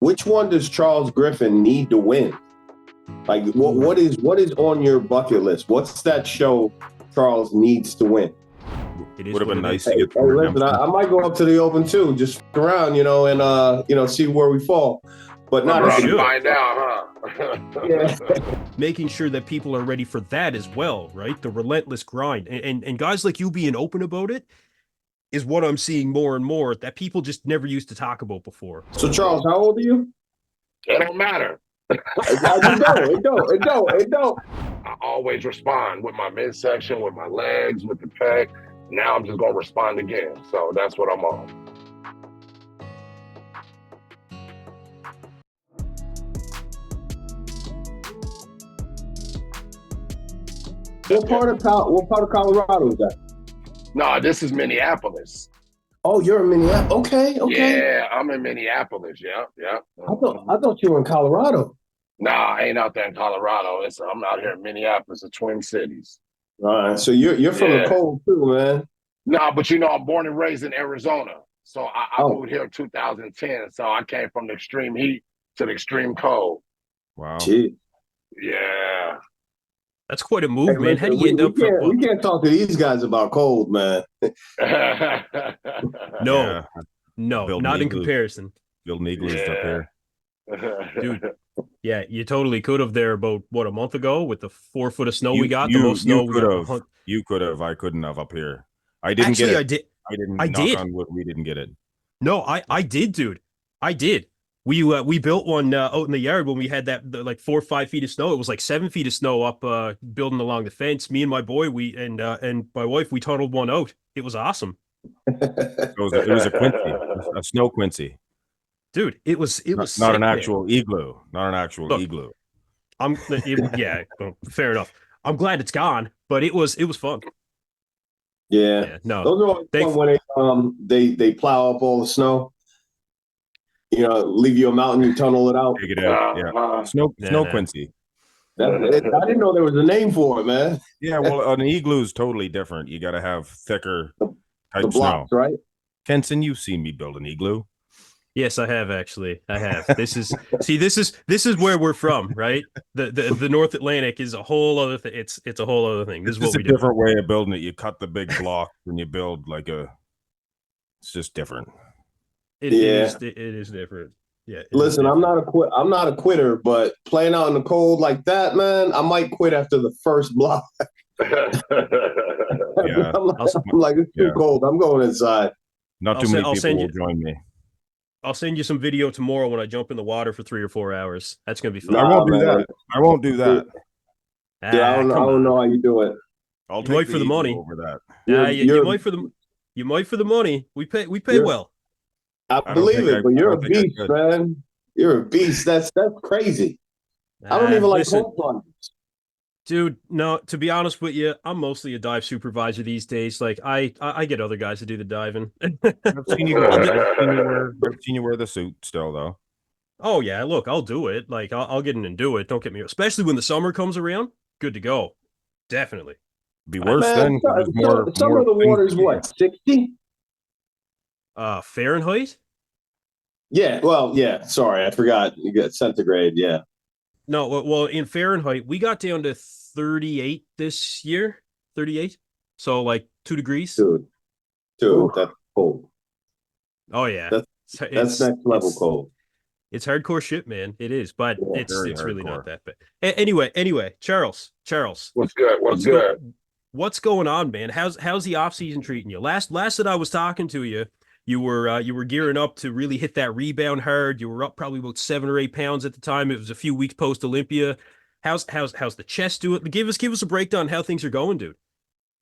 Which one does Charles Griffen need to win? Like, what is on your bucket list? What's that show Charles needs to win? It is would have been nice to Hey, get the listen, I might go up to the Open too, just f around, you know, and you know, see where we fall. But not to find out, huh? Yeah. Making sure that people are ready for that as well, right? The relentless grind, and guys like you being open about it is what I'm seeing more and more that people just never used to talk about before. So Charles, how old are you? It don't matter. It don't. I always respond with my midsection, with my legs, with the pec. Now I'm just gonna respond again. So that's what I'm on. What part of Colorado is that? No, this is Minneapolis. Oh, you're in Minneapolis. Okay. Yeah, I'm in Minneapolis. Yeah. I thought you were in Colorado. Nah, I ain't out there in Colorado. I'm out here in Minneapolis, the Twin Cities. All right, so you're from the cold too, man. Nah, but you know, I'm born and raised in Arizona. So I moved here in 2010. So I came from the extreme heat to the extreme cold. Wow. Jeez. Yeah. That's quite a move, man. How do you end up? We can't talk to these guys about cold, man. No, not in comparison. Building igloos up here. Dude, yeah, you totally could have there about, what, a month ago with the 4 foot of snow we got, the most snow we got. You could have. I couldn't have up here. I didn't get it. I didn't. On wood, we didn't get it. No, I did, dude. I did. We built one out in the yard when we had that like 4 or 5 feet of snow. It was like 7 feet of snow up building along the fence. Me and my boy, and my wife, we tunneled one out. It was awesome. It was a quincey, a snow quincey. Dude, it was not sick, an actual igloo. Not an actual igloo. Fair enough. I'm glad it's gone, but it was fun. Yeah. No. Those are always fun when they plow up all the snow. You know, leave you a mountain, you tunnel it out. Take it out. Yeah. Snow quincey. I didn't know there was a name for it, man. Yeah, well, an igloo is totally different. You got to have thicker type blocks, snow. Right? Kenson, you've seen me build an igloo. Yes, I have actually. I have. This is where we're from, right? The North Atlantic is a whole other thing. It's a whole other thing. This is what we do. It's a different way of building it. You cut the big block and you build it's just different. It is different. Yeah. Listen, I'm not a quitter, but playing out in the cold like that, man, I might quit after the first block. Yeah. I'm like, it's too cold. I'm going inside. Not too many people will join me. I'll send you some video tomorrow when I jump in the water for 3 or 4 hours. That's gonna be fun. I won't do that. Yeah, I don't know how you do it. I'll you might for the money over that. Yeah, you might for the money. We pay well. I believe it, but you're a beast, man. You're a beast. That's crazy. I don't even like cold plunges. Dude, no, to be honest with you, I'm mostly a dive supervisor these days. Like I get other guys to do the diving. I've seen you wear the suit still though. Oh yeah, look, I'll do it. Like I'll get in and do it. Don't get me wrong. Especially when the summer comes around, good to go. Definitely. Be worse then. Summer of the water's what, 60? Fahrenheit? Yeah, well, yeah. Sorry, I forgot. You got centigrade, yeah. No, well, in Fahrenheit, we got down to 38 this year. 38. So like 2 degrees. Dude, that's cold. Oh yeah. That's next level cold. It's hardcore shit, man. It is, but it's really not that bad. Anyway, Charles. What's good? What's going on, man? How's the off season treating you? Last that I was talking to you, you were gearing up to really hit that rebound hard. You were up probably about 7 or 8 pounds at the time. It was a few weeks post Olympia. How's the chest doing? Give us a breakdown on how things are going, dude.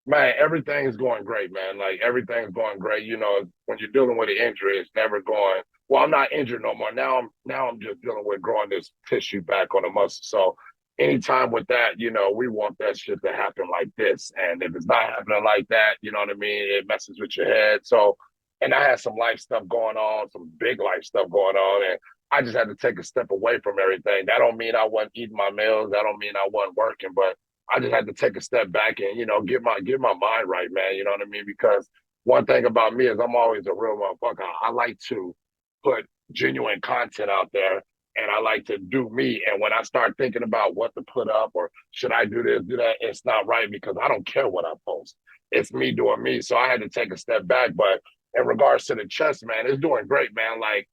Man, everything's going great, man. Like everything's going great. You know, when you're dealing with an injury, it's never going. Well, I'm not injured no more. Now I'm just dealing with growing this tissue back on the muscle. So anytime with that, you know, we want that shit to happen like this. And if it's not happening like that, you know what I mean? It messes with your head. So, and I had some life stuff going on, some big life stuff going on. And I just had to take a step away from everything. That don't mean I wasn't eating my meals. That don't mean I wasn't working, but I just had to take a step back and, you know, get my mind right, man. You know what I mean? Because one thing about me is I'm always a real motherfucker. I like to put genuine content out there. And I like to do me. And when I start thinking about what to put up or should I do this, do that, it's not right because I don't care what I post. It's me doing me. So I had to take a step back. But in regards to the chest, man, it's doing great, man. Like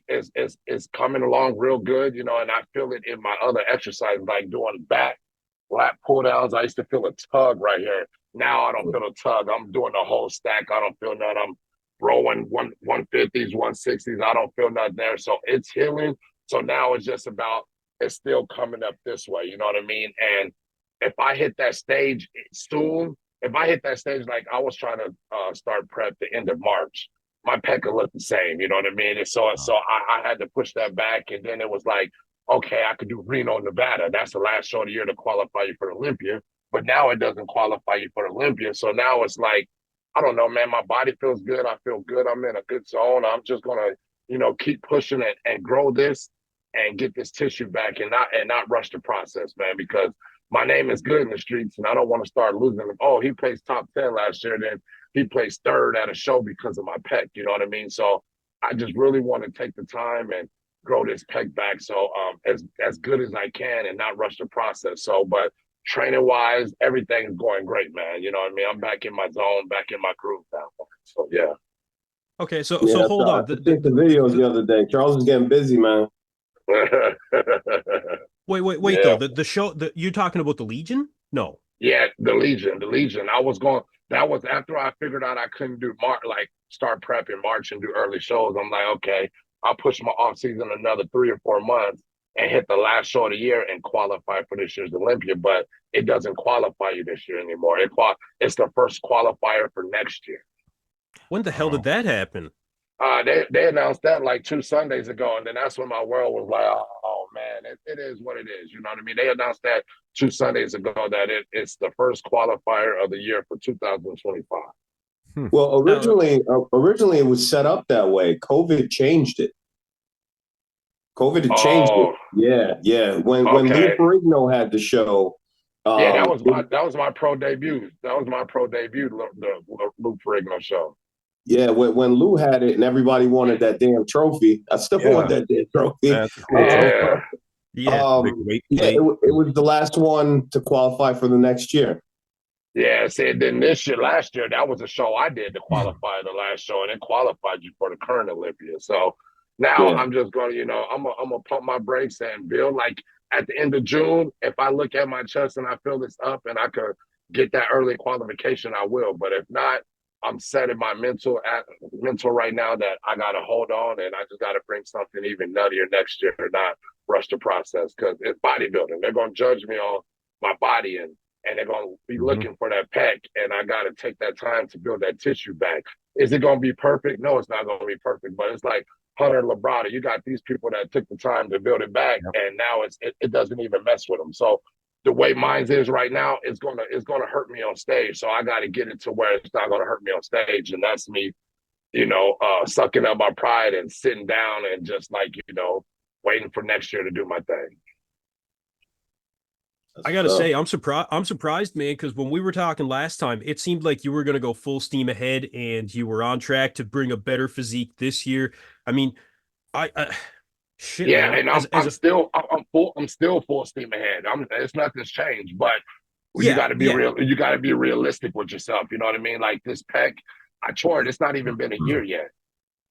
it's coming along real good, you know, and I feel it in my other exercises, like doing back, lat pull downs. I used to feel a tug right here. Now I don't feel a tug. I'm doing the whole stack. I don't feel none. I'm rolling 150s, 160s. I don't feel nothing there. So it's healing. So now it's just about, it's still coming up this way. You know what I mean? And if I hit that stage soon, if I hit that stage, like I was trying to start prep the end of March, my pec will look the same. You know what I mean? And so I had to push that back. And then it was like, okay, I could do Reno, Nevada. That's the last show of the year to qualify you for Olympia. But now it doesn't qualify you for Olympia. So now it's like, I don't know, man, my body feels good. I feel good. I'm in a good zone. I'm just going to, you know, keep pushing it and grow this and get this tissue back and not rush the process, man, because my name is good in the streets and I don't want to start losing them. Oh, he placed top 10 last year. Then he placed third at a show because of my pec. You know what I mean? So I just really want to take the time and grow this pec back. So as good as I can and not rush the process. So, but training wise, everything's going great, man. You know what I mean? I'm back in my zone, back in my groove now. So yeah. Okay, so hold on. I think the videos the other day. Charles is getting busy, man. Wait Yeah. though. The show that you're talking about, the Legion? No. Yeah, the Legion. That was after I figured out I couldn't do start prepping March and do early shows. I'm like, okay, I'll push my off season another 3 or 4 months and hit the last show of the year and qualify for this year's Olympia. But it doesn't qualify you this year anymore. It's the first qualifier for next year. When the hell did that happen? They announced that like 2 Sundays ago, and then that's when my world was like, oh man, it is what it is. You know what I mean? They announced that 2 Sundays ago that it's the first qualifier of the year for 2025. Well, originally it was set up that way. COVID changed it. COVID had changed it. Yeah. When Lou Ferrigno had the show. Yeah, that was my pro debut. That was my pro debut, the Lou Ferrigno show. Yeah, when Lou had it and everybody wanted that damn trophy, I still want that damn trophy. It was the last one to qualify for the next year. Yeah, see, then last year, that was a show I did to qualify the last show, and it qualified you for the current Olympia. So now I'm just going to, you know, I'm gonna pump my brakes and build. Like at the end of June, if I look at my chest and I feel it's up and I could get that early qualification, I will. But if not, I'm setting my mental right now that I got to hold on and I just got to bring something even nuttier next year, not rush the process, because it's bodybuilding. They're going to judge me on my body and they're going to be looking for that pec, and I got to take that time to build that tissue back. Is it going to be perfect? No, it's not going to be perfect, but it's like Hunter and Labrada. You got these people that took the time to build it back, and now it doesn't even mess with them. So the way mine is right now, it's gonna hurt me on stage. So I got to get it to where it's not gonna hurt me on stage, and that's me, you know, sucking up my pride and sitting down and just like, you know, waiting for next year to do my thing. I gotta say, I'm surprised, man, because when we were talking last time, it seemed like you were gonna go full steam ahead and you were on track to bring a better physique this year. I mean, shit, yeah, man. and I'm still full steam ahead. It's nothing's changed, but you got to be real. You got to be realistic with yourself. You know what I mean? Like this pec, I tore it. It's not even been a year yet.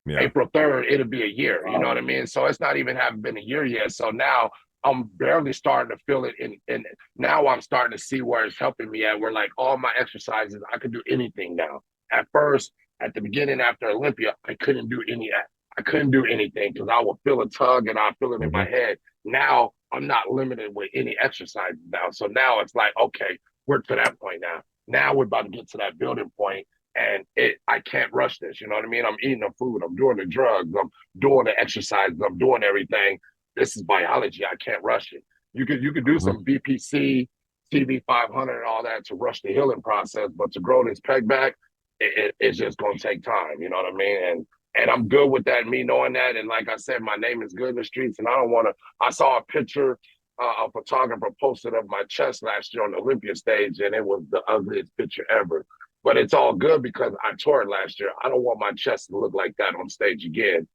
Yeah. April 3rd, it'll be a year. You know what I mean? So it's not even haven't been a year yet. So now I'm barely starting to feel it, and now I'm starting to see where it's helping me at. Where like all my exercises, I can do anything now. At first, at the beginning after Olympia, I couldn't do anything because I would feel a tug and I feel it in my head. Now I'm not limited with any exercises now. So now it's like, okay, we're to that point now. Now we're about to get to that building point, and I can't rush this. You know what I mean? I'm eating the food, I'm doing the drugs, I'm doing the exercises, I'm doing everything. This is biology. I can't rush it. You could do some BPC, TV 500 and all that to rush the healing process, but to grow this pec back, it's just going to take time. You know what I mean? And I'm good with that, me knowing that. And like I said, my name is good in the streets, and I don't want to. I saw a picture a photographer posted of my chest last year on the Olympia stage, and it was the ugliest picture ever. But it's all good because I tore it last year. I don't want my chest to look like that on stage again.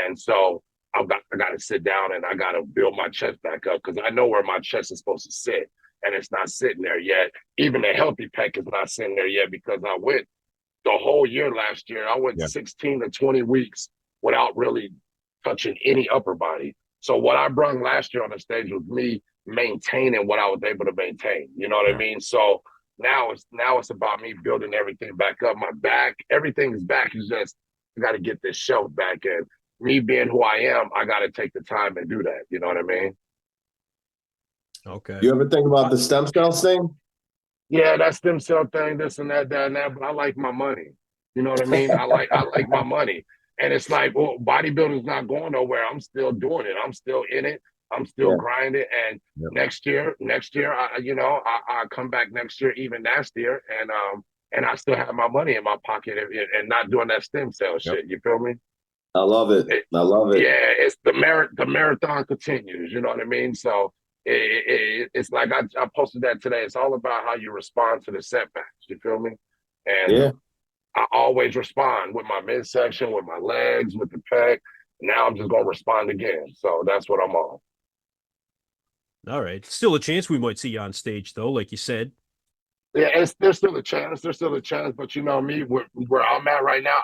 And so I got to sit down and I got to build my chest back up because I know where my chest is supposed to sit, and it's not sitting there yet. Even the healthy pec is not sitting there yet because I went the whole year last year. I went 16 to 20 weeks without really touching any upper body. So what I brought last year on the stage was me maintaining what I was able to maintain. You know what I mean? So now it's about me building everything back up. My back, everything is back. It's just I got to get this shelf back, and me being who I am, I got to take the time and do that. You know what I mean? Okay. You ever think about the stem cells thing? Yeah, that stem cell thing, this and that, that and that. But I like my money. You know what I mean? I like my money, and it's like, well, bodybuilding's not going nowhere. I'm still doing it. I'm still in it. I'm still grinding. And next year, I come back next year, even nastier, and I still have my money in my pocket and not doing that stem cell shit. You feel me? I love it. I love it. Yeah, it's the marathon continues. You know what I mean? So it's like I posted that today. It's all about how you respond to the setbacks. You feel me? And I always respond with my midsection, with my legs, with the pec. Now I'm just gonna respond again. So that's what I'm on. All right. Still a chance we might see you on stage, though, like you said. Yeah, there's still a chance. There's still a chance. But you know me, where I'm at right now,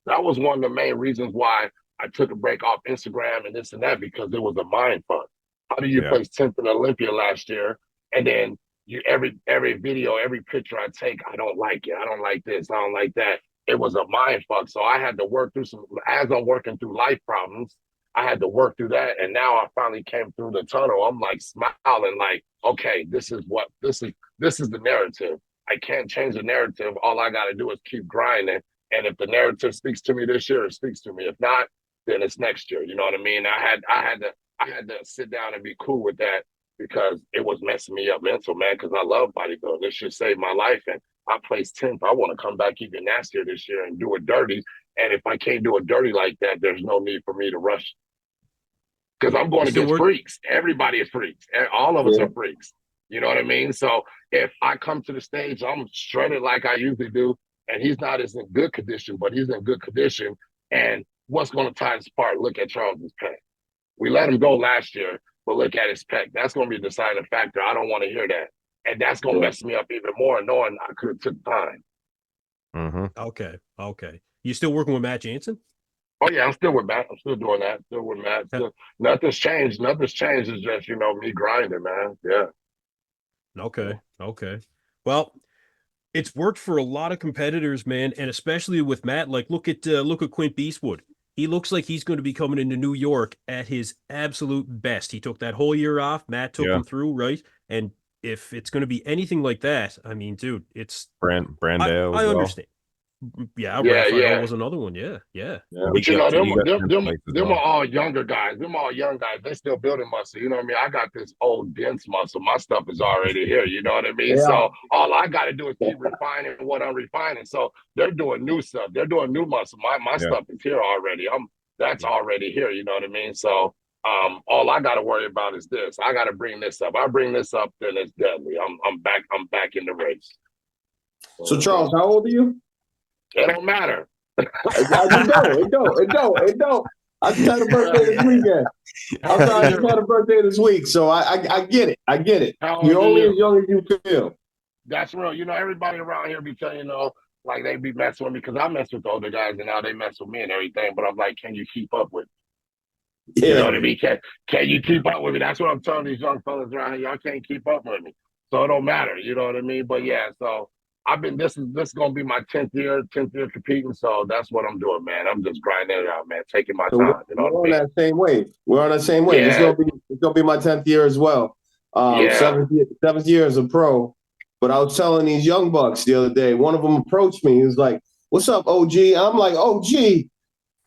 that was one of the main reasons why I took a break off Instagram and this and that, because it was a mind fuck. How do you place 10th in Olympia last year, and then every video, every picture I take, I don't like it. I don't like this. I don't like that. It was a mind fuck. So I had to work through as I'm working through life problems, I had to work through that. And now I finally came through the tunnel. I'm like smiling, like, okay, this is the narrative. I can't change the narrative. All I got to do is keep grinding. And if the narrative speaks to me this year, it speaks to me. If not, then it's next year. You know what I mean? I had to sit down and be cool with that, because it was messing me up mental, man, because I love bodybuilding. This should save my life. And I placed 10th. I want to come back even nastier this year and do it dirty. And if I can't do it dirty like that, there's no need for me to rush. Because I'm going against freaks. Everybody is freaks. All of us are freaks. You know what I mean? So if I come to the stage, I'm shredded like I usually do, and he's not as in good condition, but he's in good condition. And what's going to tie us apart? Look at Charles's pec. We let him go last year, but look at his pec. That's going to be a deciding factor. I don't want to hear that. And that's going to mess me up even more, knowing I could have took time. Okay. You still working with Matt Jansen? Oh, yeah, I'm still with Matt. I'm still doing that. Still with Matt. Nothing's changed. Nothing's changed. It's just, me grinding, man. Yeah. Okay. Well, it's worked for a lot of competitors, man, and especially with Matt. Like, look at Quint Beastwood. He looks like he's going to be coming into New York at his absolute best. He took that whole year off. Matt took him through, right? And if it's going to be anything like that, I mean, dude, it's Brandale. I understand. Yeah, Raphael was another one. Yeah. But them are all younger guys. Them all young guys. They still building muscle. You know what I mean? I got this old dense muscle. My stuff is already here. You know what I mean? Yeah. So all I got to do is keep refining what I'm refining. So they're doing new stuff. They're doing new muscle. My stuff is here already. That's already here. You know what I mean? So all I got to worry about is this. I got to bring this up. I bring this up, then it's deadly. I'm back in the race. So Charles, how old are you? It don't matter. It don't. I just had a birthday this weekend. I just had a birthday this week, so I get it. You're only as young as you feel. That's real. Everybody around here be telling, like they be messing with me, because I mess with the older guys and now they mess with me and everything. But I'm like, can you keep up with me? Yeah. You know what I mean? Can you keep up with me? That's what I'm telling these young fellas around here. Y'all can't keep up with me. So it don't matter. You know what I mean? But yeah, so this is gonna be my 10th year competing, so that's what I'm doing, man. I'm just grinding it out, man, taking my time. We're on that same way. Yeah. It's gonna be my 10th year as well. Seventh year as a pro. But I was telling these young bucks the other day, one of them approached me. He was like, "What's up, OG?" I'm like, "OG."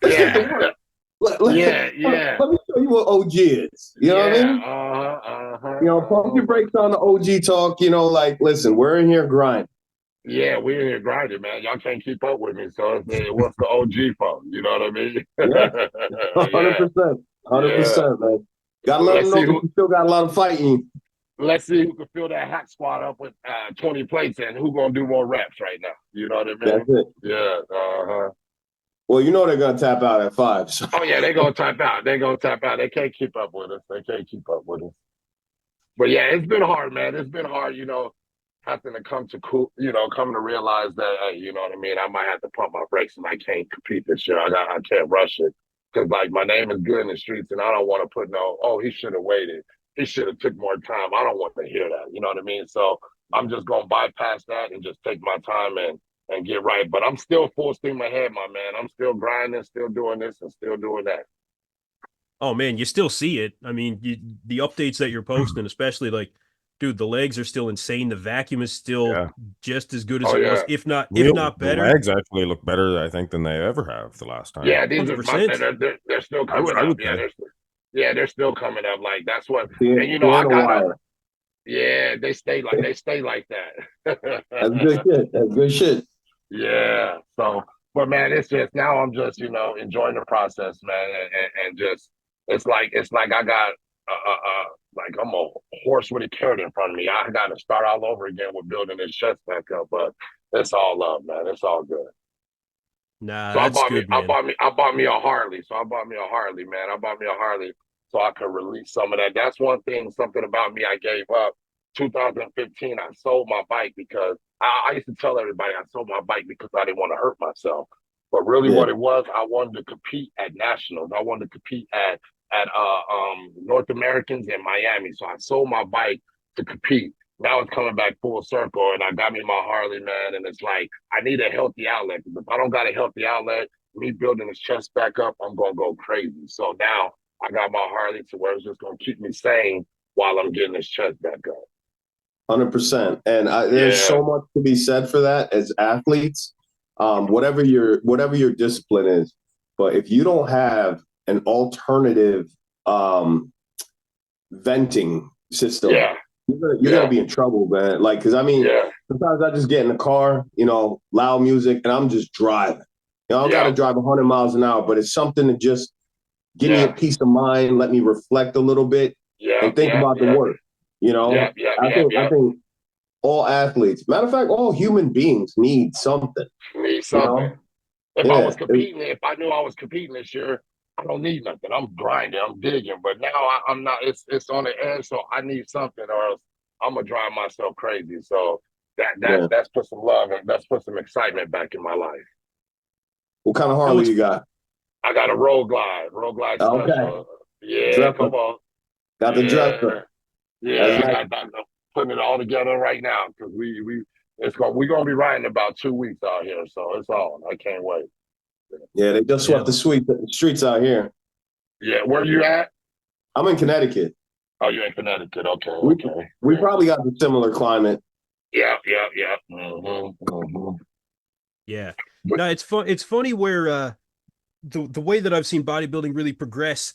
Yeah. Let me show you what OG is. You know what I mean? Pump your brakes on the OG talk. Like, listen, we're in here grinding. Yeah, we're in here grinding, man. Y'all can't keep up with me. So what's the OG for? You know what I mean? 100%, man. Gotta let them know you still got a lot of fighting. Let's see who can fill that hack squad up with 20 plates and who gonna do more reps right now. You know what I mean? That's it. Yeah. Well, you know they're gonna tap out at 5. So. Oh yeah, they're gonna tap out. They're gonna tap out. They can't keep up with us. They can't keep up with us. But yeah, it's been hard, man. It's been hard, having to come to realize that, hey, you know what I mean? I might have to pump my brakes and I can't compete this year. I can't rush it. Because like my name is good in the streets and I don't want to put he should have waited. He should have took more time. I don't want to hear that. You know what I mean? So I'm just gonna bypass that and just take my time and get right. But I'm still full steam ahead, my man. I'm still grinding, still doing this and still doing that. Oh man, you still see it. I mean, the updates that you're posting, especially like, dude, the legs are still insane. The vacuum is still just as good as it was, if not better. The legs actually look better, I think, than they ever have the last time. Yeah, these are they're still coming up. They're still coming up. Like that's what, and I gotta. Yeah, they stay like that. That's good shit. That's good shit. Yeah. So, but man, it's just now I'm just enjoying the process, man, and just it's like I got like I'm a horse with a carrot in front of me. I got to start all over again with building this chest back up, but it's all love, man. It's all good. Nah, so that's good, man. I bought me a Harley. So I bought me a Harley, man. I bought me a Harley so I could release some of that. That's one thing, something about me I gave up. 2015, I sold my bike because I used to tell everybody I sold my bike because I didn't want to hurt myself. But really what it was, I wanted to compete at nationals. I wanted to compete at North Americans in Miami. So I sold my bike to compete. Now it's coming back full circle, and I got me my Harley, man. And it's like I need a healthy outlet. Because if I don't got a healthy outlet, me building this chest back up, I'm gonna go crazy. So now I got my Harley to where it's just gonna keep me sane while I'm getting this chest back up. 100%. And there's so much to be said for that as athletes. Whatever your discipline is, but if you don't have an alternative venting system, you're gonna be in trouble, man. Like, because I mean, sometimes I just get in the car, loud music, and I'm just driving. I don't gotta drive 100 miles an hour, but it's something to just give me a peace of mind, let me reflect a little bit, and think about the work. I think all athletes, matter of fact, all human beings need something. If I was competing, if I knew I was competing this year, I don't need nothing. I'm grinding, I'm digging. But now I'm not. It's on the edge, so I need something, or else I'm gonna drive myself crazy. So that's put some love and that's put some excitement back in my life. What kind of Harley you got? I got a Road Glide special. Okay. Yeah, come on. Got the dresser. Yeah, I'm putting it all together right now because we're gonna be riding about 2 weeks out here, so it's on. I can't wait. Yeah, they just swept the streets out here. Yeah, where you at? I'm in Connecticut. Oh, you're in Connecticut. Okay. We probably got a similar climate. Yeah. Mm-hmm. Yeah. No, it's funny where the way that I've seen bodybuilding really progress.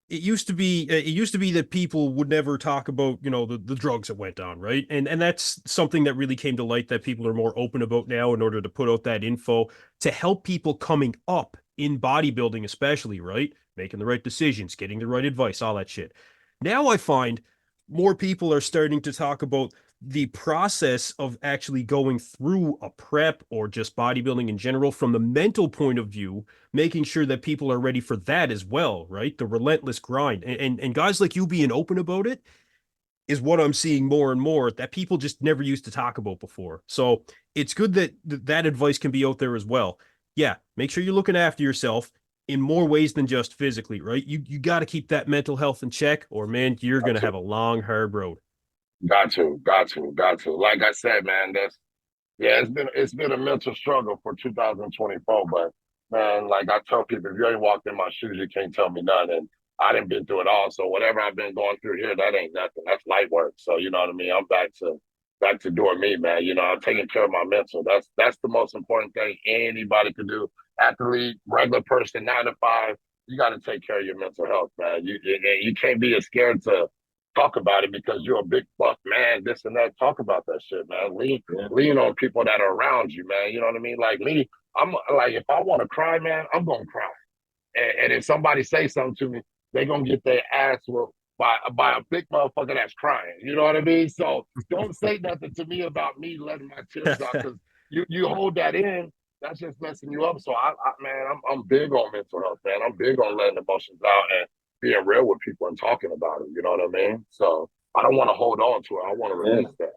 It used to be that people would never talk about, the drugs that went on, right? And that's something that really came to light that people are more open about now in order to put out that info to help people coming up in bodybuilding, especially, right? Making the right decisions, getting the right advice, all that shit. Now I find more people are starting to talk about the process of actually going through a prep or just bodybuilding in general from the mental point of view, making sure that people are ready for that as well, right? The relentless grind. And guys like you being open about it is what I'm seeing more and more that people just never used to talk about before. So it's good that that advice can be out there as well. Yeah, make sure you're looking after yourself in more ways than just physically, right? You got to keep that mental health in check, or man, you're going to have a long, hard road. Got to. Like I said, man, it's been a mental struggle for 2024. But man, like I tell people, if you ain't walked in my shoes, you can't tell me nothing. And I didn't been through it all. So whatever I've been going through here, that ain't nothing. That's light work. So you know what I mean? I'm back to doing me, man. I'm taking care of my mental. That's the most important thing anybody could do. Athlete, regular person, 9 to 5. You got to take care of your mental health, man. You can't be as scared to talk about it because you're a big buff man, this and that. Talk about that shit, man. Lean on people that are around you, man. You know what I mean? Like me, I'm like, if I want to cry, man, I'm gonna cry. And if somebody say something to me, they gonna get their ass whooped by a big motherfucker that's crying. You know what I mean? So don't say nothing to me about me letting my tears out because you hold that in that's just messing you up. So man, I'm big on mental health, man. I'm big on letting emotions out and being real with people and talking about it. You know what I mean? So I don't want to hold on to it. I want to release that.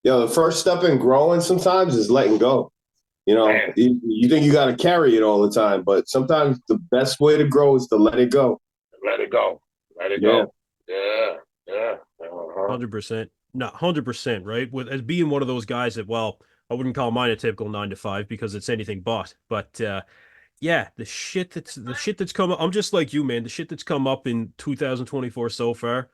Yo, the first step in growing sometimes is letting go. You know, you think you got to carry it all the time, but sometimes the best way to grow is to let it go. Let it go. Let it go. Yeah. 100%. Not 100%, right? With as being one of those guys that, well, I wouldn't call mine a typical 9 to 5 because it's anything but. But yeah, the shit that's come up. I'm just like you, man. The shit that's come up in 2024 so far.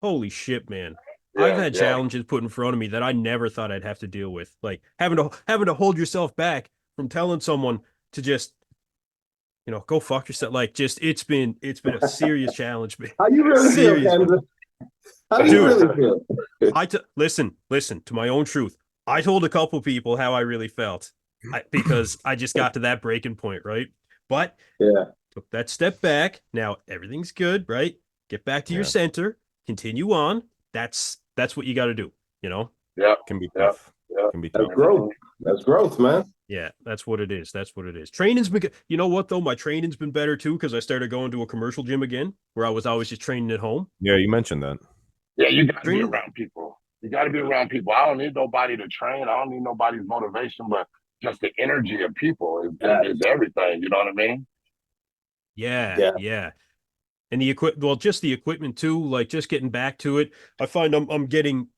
Holy shit, man. I've had challenges put in front of me that I never thought I'd have to deal with. Like having to hold yourself back from telling someone to just, go fuck yourself. Like it's been a serious challenge, man. How you really feel, Kendra? How do you really feel? Listen to my own truth. I told a couple people how I really felt because I just got to that breaking point, right? But took that step back. Now everything's good, right? Get back to your center, continue on. That's what you got to do, Yeah, can be tough. Can be tough. That's growth, man. Yeah, that's what it is. That's what it is. Training's been, you know what though? My training's been better too because I started going to a commercial gym again, where I was always just training at home. Yeah, you mentioned that. Yeah, you got to be around people. You got to be around people. I don't need nobody to train. I don't need nobody's motivation, but just the energy of people is everything. You know what I mean? Yeah. And just the equipment too. Like just getting back to it, I find I'm getting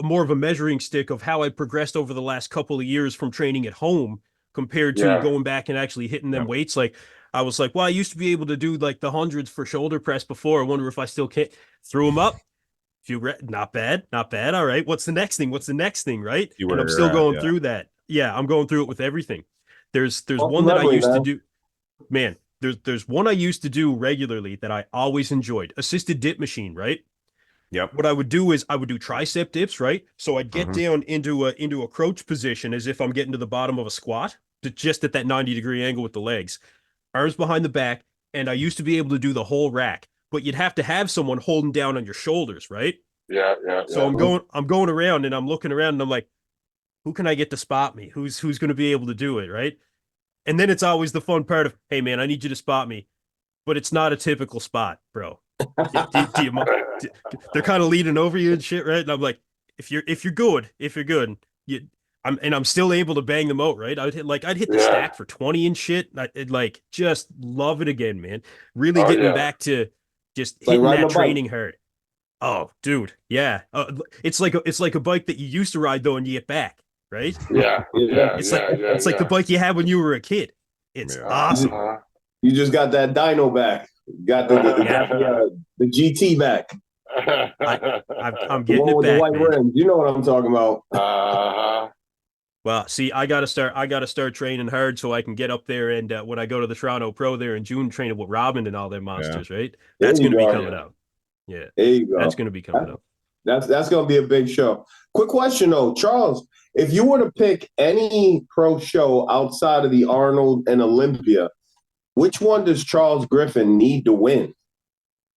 more of a measuring stick of how I progressed over the last couple of years from training at home compared to going back and actually hitting them weights. Like I was like, well, I used to be able to do like the hundreds for shoulder press before. I wonder if I still can't. Threw them up. Not bad. All right. What's the next thing? Right. And I'm still going through that. Yeah, I'm going through it with everything. There's one that I used to do. Man, there's one I used to do regularly that I always enjoyed. Assisted dip machine, right? Yep. What I would do is I would do tricep dips, right? So I'd get down into a crouch position as if I'm getting to the bottom of a squat, just at that 90-degree angle with the legs, arms behind the back, and I used to be able to do the whole rack, but you'd have to have someone holding down on your shoulders, right? Yeah. So I'm going around and I'm looking around and I'm like, who can I get to spot me? Who's going to be able to do it, right? And then it's always the fun part of, hey man, I need you to spot me, but it's not a typical spot, bro. They're kind of leaning over you and shit, right? And I'm like, if you're good, I'm still able to bang them out, right? I'd hit the stack for 20 and shit. I'd like just love it again, man. Really getting back to just hitting that training hard. Oh, dude, yeah. It's like a bike that you used to ride though, and you get back, right? It's like the bike you had when you were a kid. It's awesome. You just got that dyno back. Got the GT back. I'm getting it back, the white man. rims. You know what I'm talking about. Well, see, I gotta start training hard so I can get up there and when I go to the Toronto Pro there in June, training with Robin and all their monsters, right? That's gonna be coming out. Yeah, there you go. That's gonna be coming up. That's gonna be a big show. Quick question though, Charles. If you were to pick any pro show outside of the Arnold and Olympia, which one does Charles Griffen need to win?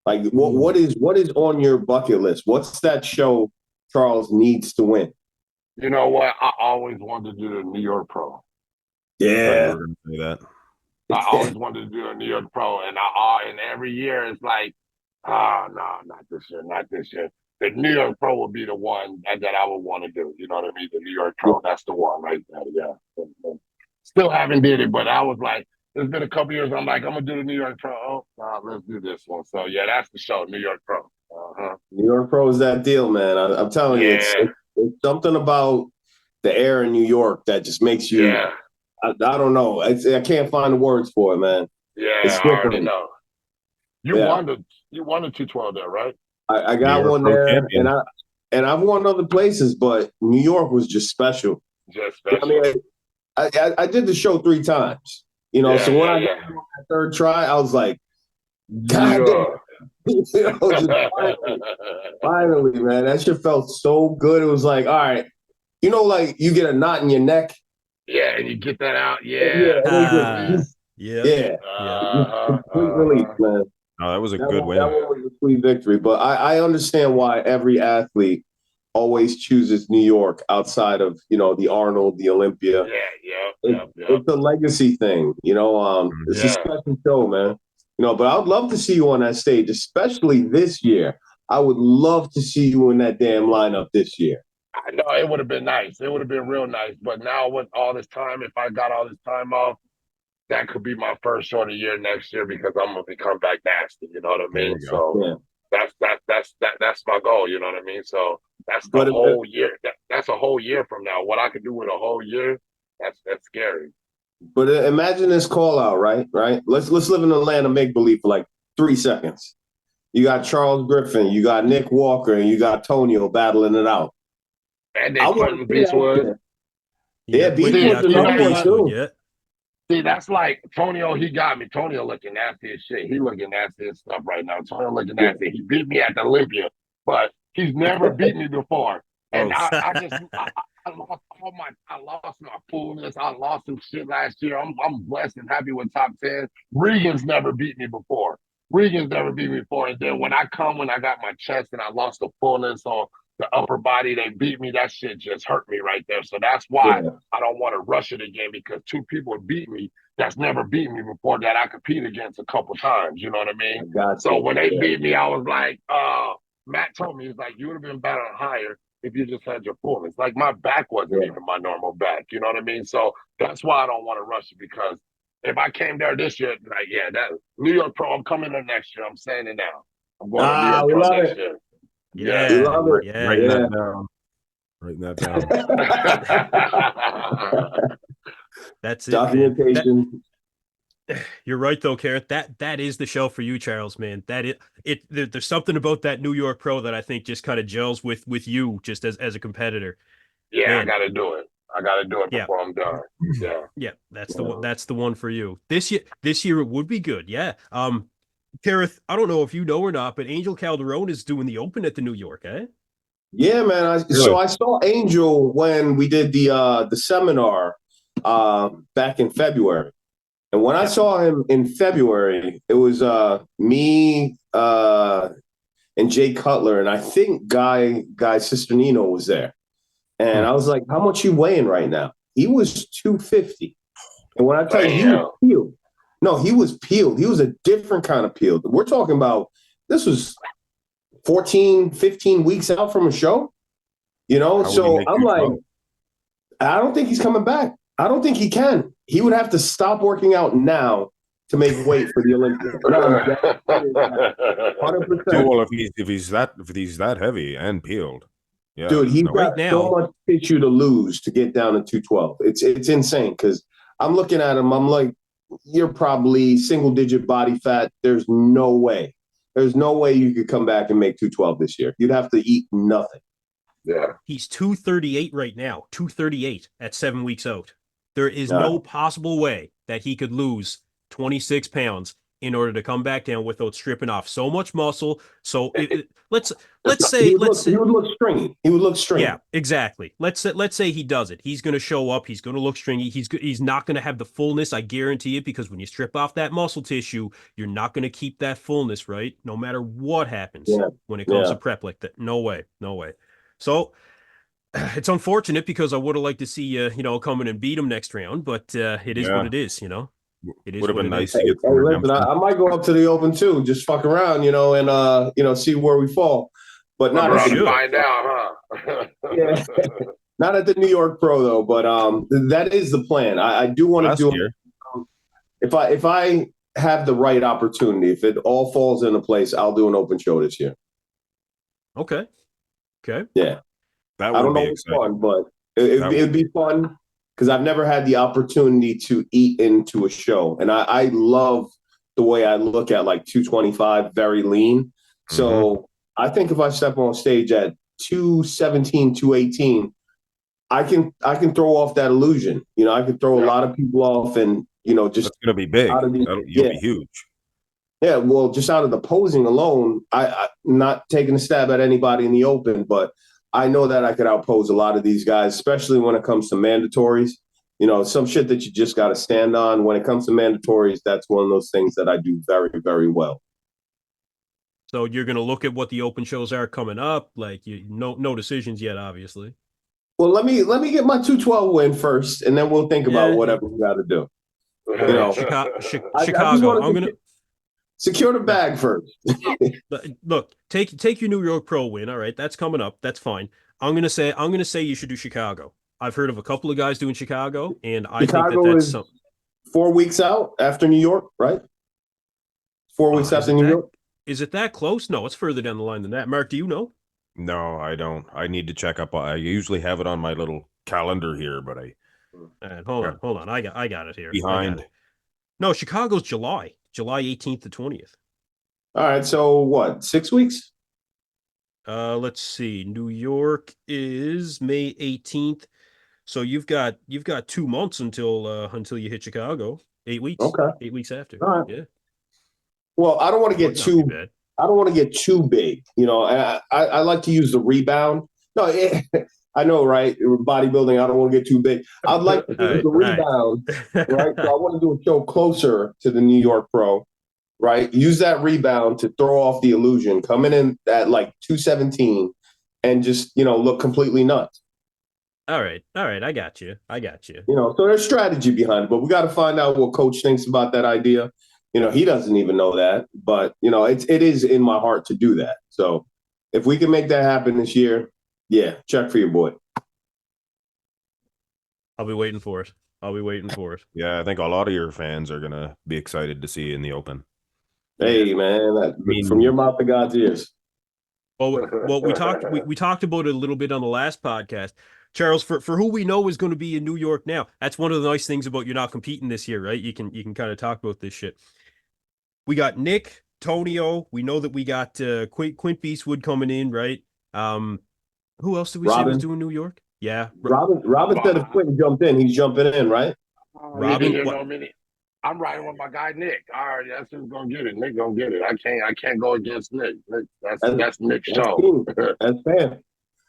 Like, what is on your bucket list? What's that show Charles needs to win? You know what? I always wanted to do the New York Pro. Yeah, we're gonna say that. I always wanted to do a New York Pro, and every year it's like, no, not this year. The New York Pro would be the one that I would want to do. You know what I mean? The New York Pro, that's the one right there. Yeah. Still haven't did it, but I was like, there's been a couple years. I'm like, I'm gonna do the New York Pro. Oh, let's do this one. So yeah, that's the show, New York Pro. New York Pro is that deal, man. I'm telling you, it's something about the air in New York that just makes you. Yeah. I don't know. I can't find the words for it, man. Yeah, I already know. You won the 212 there, right? I got one there, champion. and I've won other places, but New York was just special. Just special. I mean, I did the show 3 times. You know, so when I got that third try, I was like, God damn. Finally, man. That shit felt so good. It was like, all right. You know, like you get a knot in your neck. Yeah, and you get that out. Yeah. Complete relief, man. Oh, that was a good win. That one was a sweet victory. But I understand why every athlete always chooses New York outside of, the Arnold, the Olympia. It's a legacy thing, It's a special show, man. But I would love to see you on that stage, especially this year. I would love to see you in that damn lineup this year. I know it would have been nice. It would have been real nice. But now with all this time, if I got all this time off, that could be my first show of the year next year because I'm gonna become back nasty. You know what I mean? So that's my goal. You know what I mean? So that's the whole year. That's a whole year from now. What I could do with a whole year, that's scary. But imagine this call out, right? Right. Let's live in the land of make believe for like 3 seconds. You got Charles Griffen, you got Nick Walker, and you got Tonio battling it out. And they putting Beastwood. Yeah, Beastwood's another one too. Yeah. See, that's like Tonio, he got me. Tonio looking nasty as shit. He looking nasty as stuff right now. Tonio looking nasty. He beat me at the Olympia, but he's never beat me before. And I lost my fullness. I lost some shit last year. I'm blessed and happy with top 10. Regan's never beat me before. And then when I got my chest and I lost the fullness on the upper body, they beat me. That shit just hurt me right there. So that's why I don't want to rush it again, because 2 people beat me that's never beat me before that I compete against a couple times. You know what I mean? So when they beat me, I was like, Matt told me, he's like, you would have been battling higher if you just had your fullness. Like my back wasn't even my normal back. You know what I mean? So that's why I don't want to rush it, because if I came there this year, like, that New York Pro, I'm coming there next year. I'm saying it now. I'm going to New York Pro next year. Yeah, love it. Writing that down. That's it. Documentation. You're right though, Kerrith. That is the show for you, Charles, man. There's something about that New York Pro that I think just kind of gels with you just as a competitor. Yeah, man. I gotta do it before I'm done. Yeah, that's the one for you. This year it would be good. Yeah. Kerrith, I don't know if you know or not, but Angel Calderon is doing the Open at the New York, eh? Yeah, man. So I saw Angel when we did the seminar back in February. And when I saw him in February, it was me and Jay Cutler, and I think Guy Sister Nino was there. And I was like, how much you weighing right now? He was 250. And when I tell you, he was peeled. No, he was peeled. He was a different kind of peeled. We're talking about, this was 14, 15 weeks out from a show, So I'm like, I don't think he's coming back. I don't think he can. He would have to stop working out now to make weight for the Olympics. 100%. Well, if he's that heavy and peeled, dude, he's got so much tissue to lose to get down to 212. It's insane, because I'm looking at him. I'm like, you're probably single-digit body fat. There's no way you could come back and make 212 this year. You'd have to eat nothing. Yeah, he's 238 right now. 238 at 7 weeks out. There is no possible way that he could lose 26 pounds in order to come back down without stripping off so much muscle. So let's say he would look stringy. He would look stringy. Yeah, exactly. Let's say he does it. He's going to show up. He's going to look stringy. He's not going to have the fullness. I guarantee it, because when you strip off that muscle tissue, you're not going to keep that fullness, right? No matter what happens when it comes to prep like that. No way. So it's unfortunate, because I would have liked to see you, come in and beat him next round, but it is what it is, It is. Would have been nice to get. Hey, listen, I might go up to the Open too, just fuck around, and see where we fall. But not to find out, huh? Yeah. Not at the New York Pro though. But that is the plan. I do want to do it. If I have the right opportunity, if it all falls into place, I'll do an Open show this year. Okay. Yeah. That I don't know if it's fun, but it'd be fun, because I've never had the opportunity to eat into a show. And I love the way I look at like 225, very lean. So I think if I step on stage at 217, 218, I can throw off that illusion. I can throw a lot of people off, and, just. It's going to be big. You'll be huge. Yeah, well, just out of the posing alone, I not taking a stab at anybody in the Open, but I know that I could outpose a lot of these guys, especially when it comes to mandatories. Some shit that you just got to stand on. When it comes to mandatories, that's one of those things that I do very, very well. So you're going to look at what the open shows are coming up. Like no decisions yet, obviously. Well, let me get my 212 win first, and then we'll think about whatever we got to do. All right, Chicago. I just I'm gonna secure the bag first. Look, take your New York Pro win. All right, that's coming up. That's fine. I'm gonna say you should do Chicago. I've heard of a couple of guys doing Chicago, and I think that's 4 weeks out after New York, right? 4 weeks after New York. Is it that close? No, it's further down the line than that. Mark, do you know? No, I don't. I need to check up. I usually have it on my little calendar here, but hold on. I got it here. Behind. No, Chicago's July 18th to 20th. All right, so what? 6 weeks? Let's see. New York is May 18th. So you've got 2 months until you hit Chicago. 8 weeks. Okay. 8 weeks after. All right. Yeah. Well, I don't want to get too big. I like to use the rebound. No, I know, right? Bodybuilding, I don't want to get too big. I'd like to use the rebound, right? So I want to do a show closer to the New York Pro, right? Use that rebound to throw off the illusion, coming in at like 217 and just, look completely nuts. All right. I got you. So there's strategy behind it, but we got to find out what coach thinks about that idea. He doesn't even know that, but it is in my heart to do that. So if we can make that happen this year, yeah, check for your boy. I'll be waiting for it. Yeah, I think a lot of your fans are gonna be excited to see you in the open. Hey, man, from your mouth to God's ears. Well, we talked about it a little bit on the last podcast. Charles, for who we know is going to be in New York now, that's one of the nice things about you're not competing this year, right? You can kind of talk about this shit. We got Nick, Tonio. We know that we got Quint Beastwood coming in, right? Who else did we say was doing New York? Yeah, Robin said if Quint jumped in, he's jumping in, right? Robin, I'm riding with my guy Nick. All right, that's who's gonna get it. Nick gonna get it. I can't go against Nick. That's Nick's show. That's fair.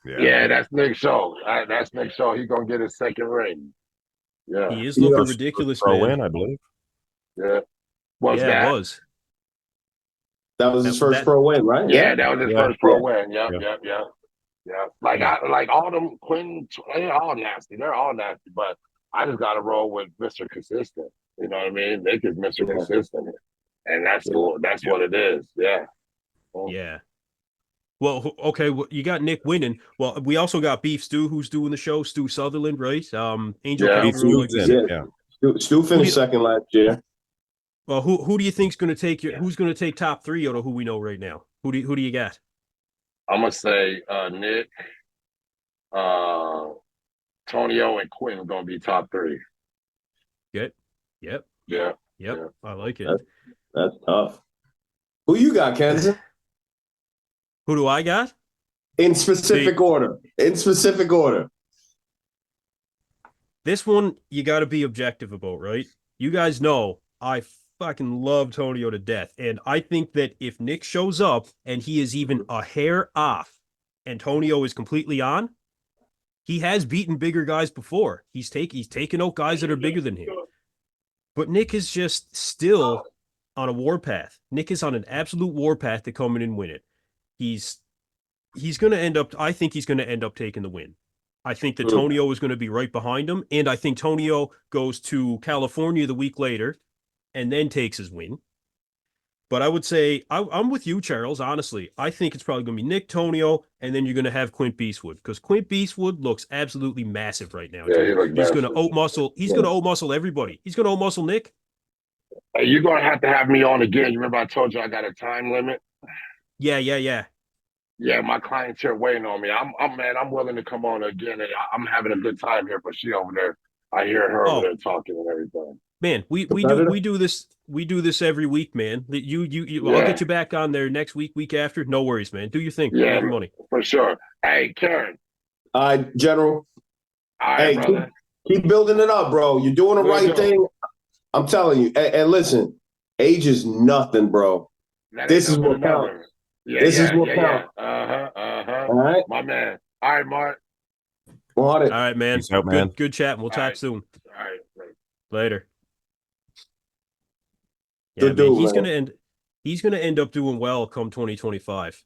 Yeah, that's Nick's show. That's Nick's show. He's gonna get his second ring. Yeah, he is looking ridiculous, man. Win, I believe. Yeah, it was. That was his first pro win, right? Yeah, that was his first pro win. Yep. Like all them Quinn, they're all nasty. They're all nasty, but I just got to roll with Mr. Consistent. You know what I mean? Nick is Mr. Consistent, and that's cool. That's what it is. Yeah. Yeah. Well, okay. Well, you got Nick winning. Well, we also got Beef Stu, who's doing the show. Stu Sutherland, right? Angel Calderon. Stu finished second last year. Well, who do you think's going to take who's going to take top 3 out of who we know right now? Who do you got? I'm gonna say Nick, Tonio, and Quinn are gonna be top 3. Good. Yep. Yeah. Yep. I like it. That's tough. Who you got, Kansas? Who do I got? In specific order. This one you got to be objective about, right? You guys know I fucking love Tonio to death, and I think that if Nick shows up and he is even a hair off, and Tonio is completely on, he has beaten bigger guys before. He's taken out guys that are bigger than him. But Nick is just still on a warpath. Nick is on an absolute warpath to come in and win it. He's going to end up, I think he's going to end up taking the win. I think that Tonio is going to be right behind him, and I think Tonio goes to California the week later and then takes his win. But I would say, I'm with you, Charles, honestly. I think it's probably going to be Nick, Tonio, and then you're going to have Quint Beastwood, because Quint Beastwood looks absolutely massive right now. Yeah, he's going to out-muscle. He's going to out-muscle everybody. He's going to out-muscle Nick. Hey, you're going to have me on again. You remember I told you I got a time limit? Yeah. Yeah, my client's here waiting on me. I'm willing to come on again. And I'm having a good time here, but she over there. I hear her over there talking and everything. Man, we do this every week, man. I'll get you back on there next week after. No worries, man. Do your thing. Yeah, money for sure. Hey, Karen. General. All right, brother. Keep building it up, bro. You're doing the right thing. I'm telling you. And listen, age is nothing, bro. This is what counts. This is what counts. All right, my man. All right, Mark. All right, man. Peace out, man. Good chatting. We'll talk soon. All right. Later. Yeah, man, he's gonna end. He's going to end up doing well come 2025.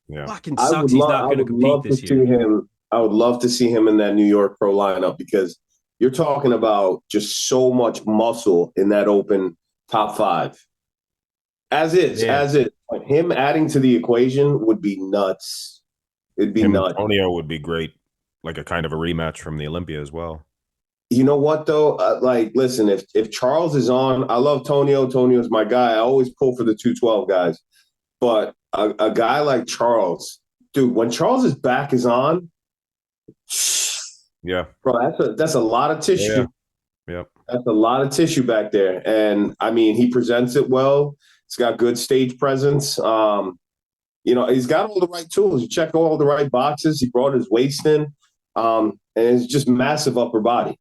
Yeah. Fucking sucks he's not going to compete this year. I would love to see him in that New York Pro lineup, because you're talking about just so much muscle in that open top 5. As is. But him adding to the equation would be nuts. It'd be nuts. Tonio would be great, like a kind of a rematch from the Olympia as well. You know what, though? Like, listen, if Charles is on, I love Tonio. Tonio's my guy. I always pull for the 212 guys. But a guy like Charles, dude, when Charles's back is on, yeah, bro, that's a lot of tissue. Yeah. That's a lot of tissue back there. And, I mean, he presents it well. He's got good stage presence. You know, he's got all the right tools. You check all the right boxes. He brought his waist in. And it's just massive upper body.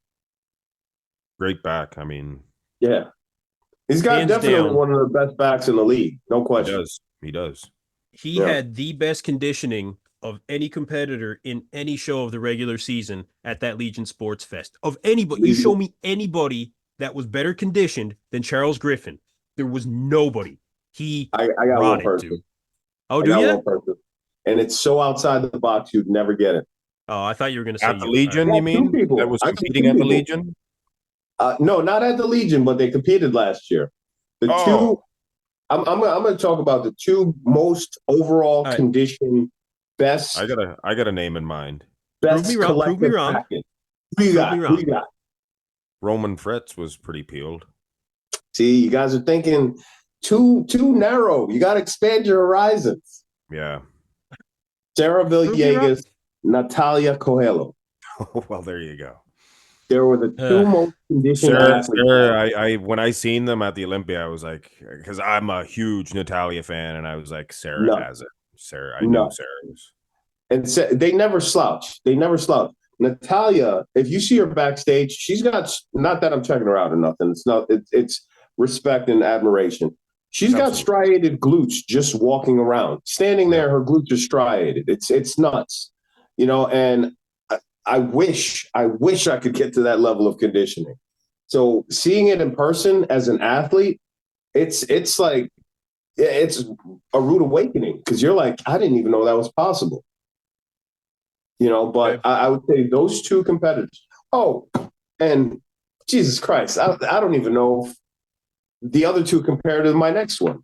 Great back. I mean, yeah. He's got hands definitely down, one of the best backs in the league. No question. He does. He had the best conditioning of any competitor in any show of the regular season at that Legion Sports Fest. Of anybody, you show me anybody that was better conditioned than Charles Griffen. There was nobody. I got one person. To. Oh, do you? And it's so outside the box, you'd never get it. Oh, I thought you were going to say at the Legion. You mean that was competing at the Legion? No, not at the Legion, but they competed last year. The two. I'm going to talk about the two most overall conditioned best. I got a name in mind. Best Prove me wrong. Package. Who you got? Roman Fritz was pretty peeled. See, you guys are thinking too narrow. You got to expand your horizons. Yeah. Sarah Villegas, Natalia Coelho. Well, there you go. There were the two most conditioned athletes. Sarah, when I seen them at the Olympia, I was like, because I'm a huge Natalia fan, and I was like, Sarah has it. I knew Sarah was. And they never slouch. Natalia, if you see her backstage, she's got, not that I'm checking her out or nothing. It's respect and admiration. She's got striated glutes just walking around. Standing there, her glutes are striated. It's nuts. You know, and I wish I could get to that level of conditioning. So seeing it in person as an athlete, it's like, it's a rude awakening, because you're like, I didn't even know that was possible. You know, but I would say those two competitors. Oh, and Jesus Christ, I don't even know if the other two compared to my next one.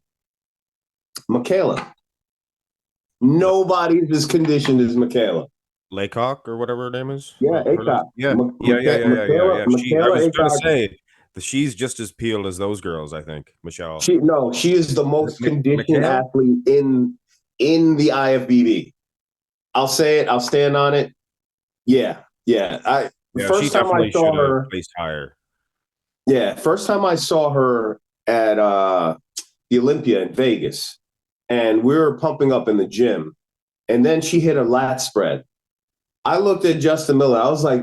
Michaela. Nobody's as conditioned as Michaela. Laycock or whatever her name is. Yeah, Aycock. Yeah. I was going to say she's just as peeled as those girls. I think Michelle. She is the most conditioned athlete in the IFBB. I'll say it. I'll stand on it. Yeah. First time I saw her, placed higher. Yeah, first time I saw her at the Olympia in Vegas, and we were pumping up in the gym, and then she hit a lat spread. I looked at Justin Miller. I was like,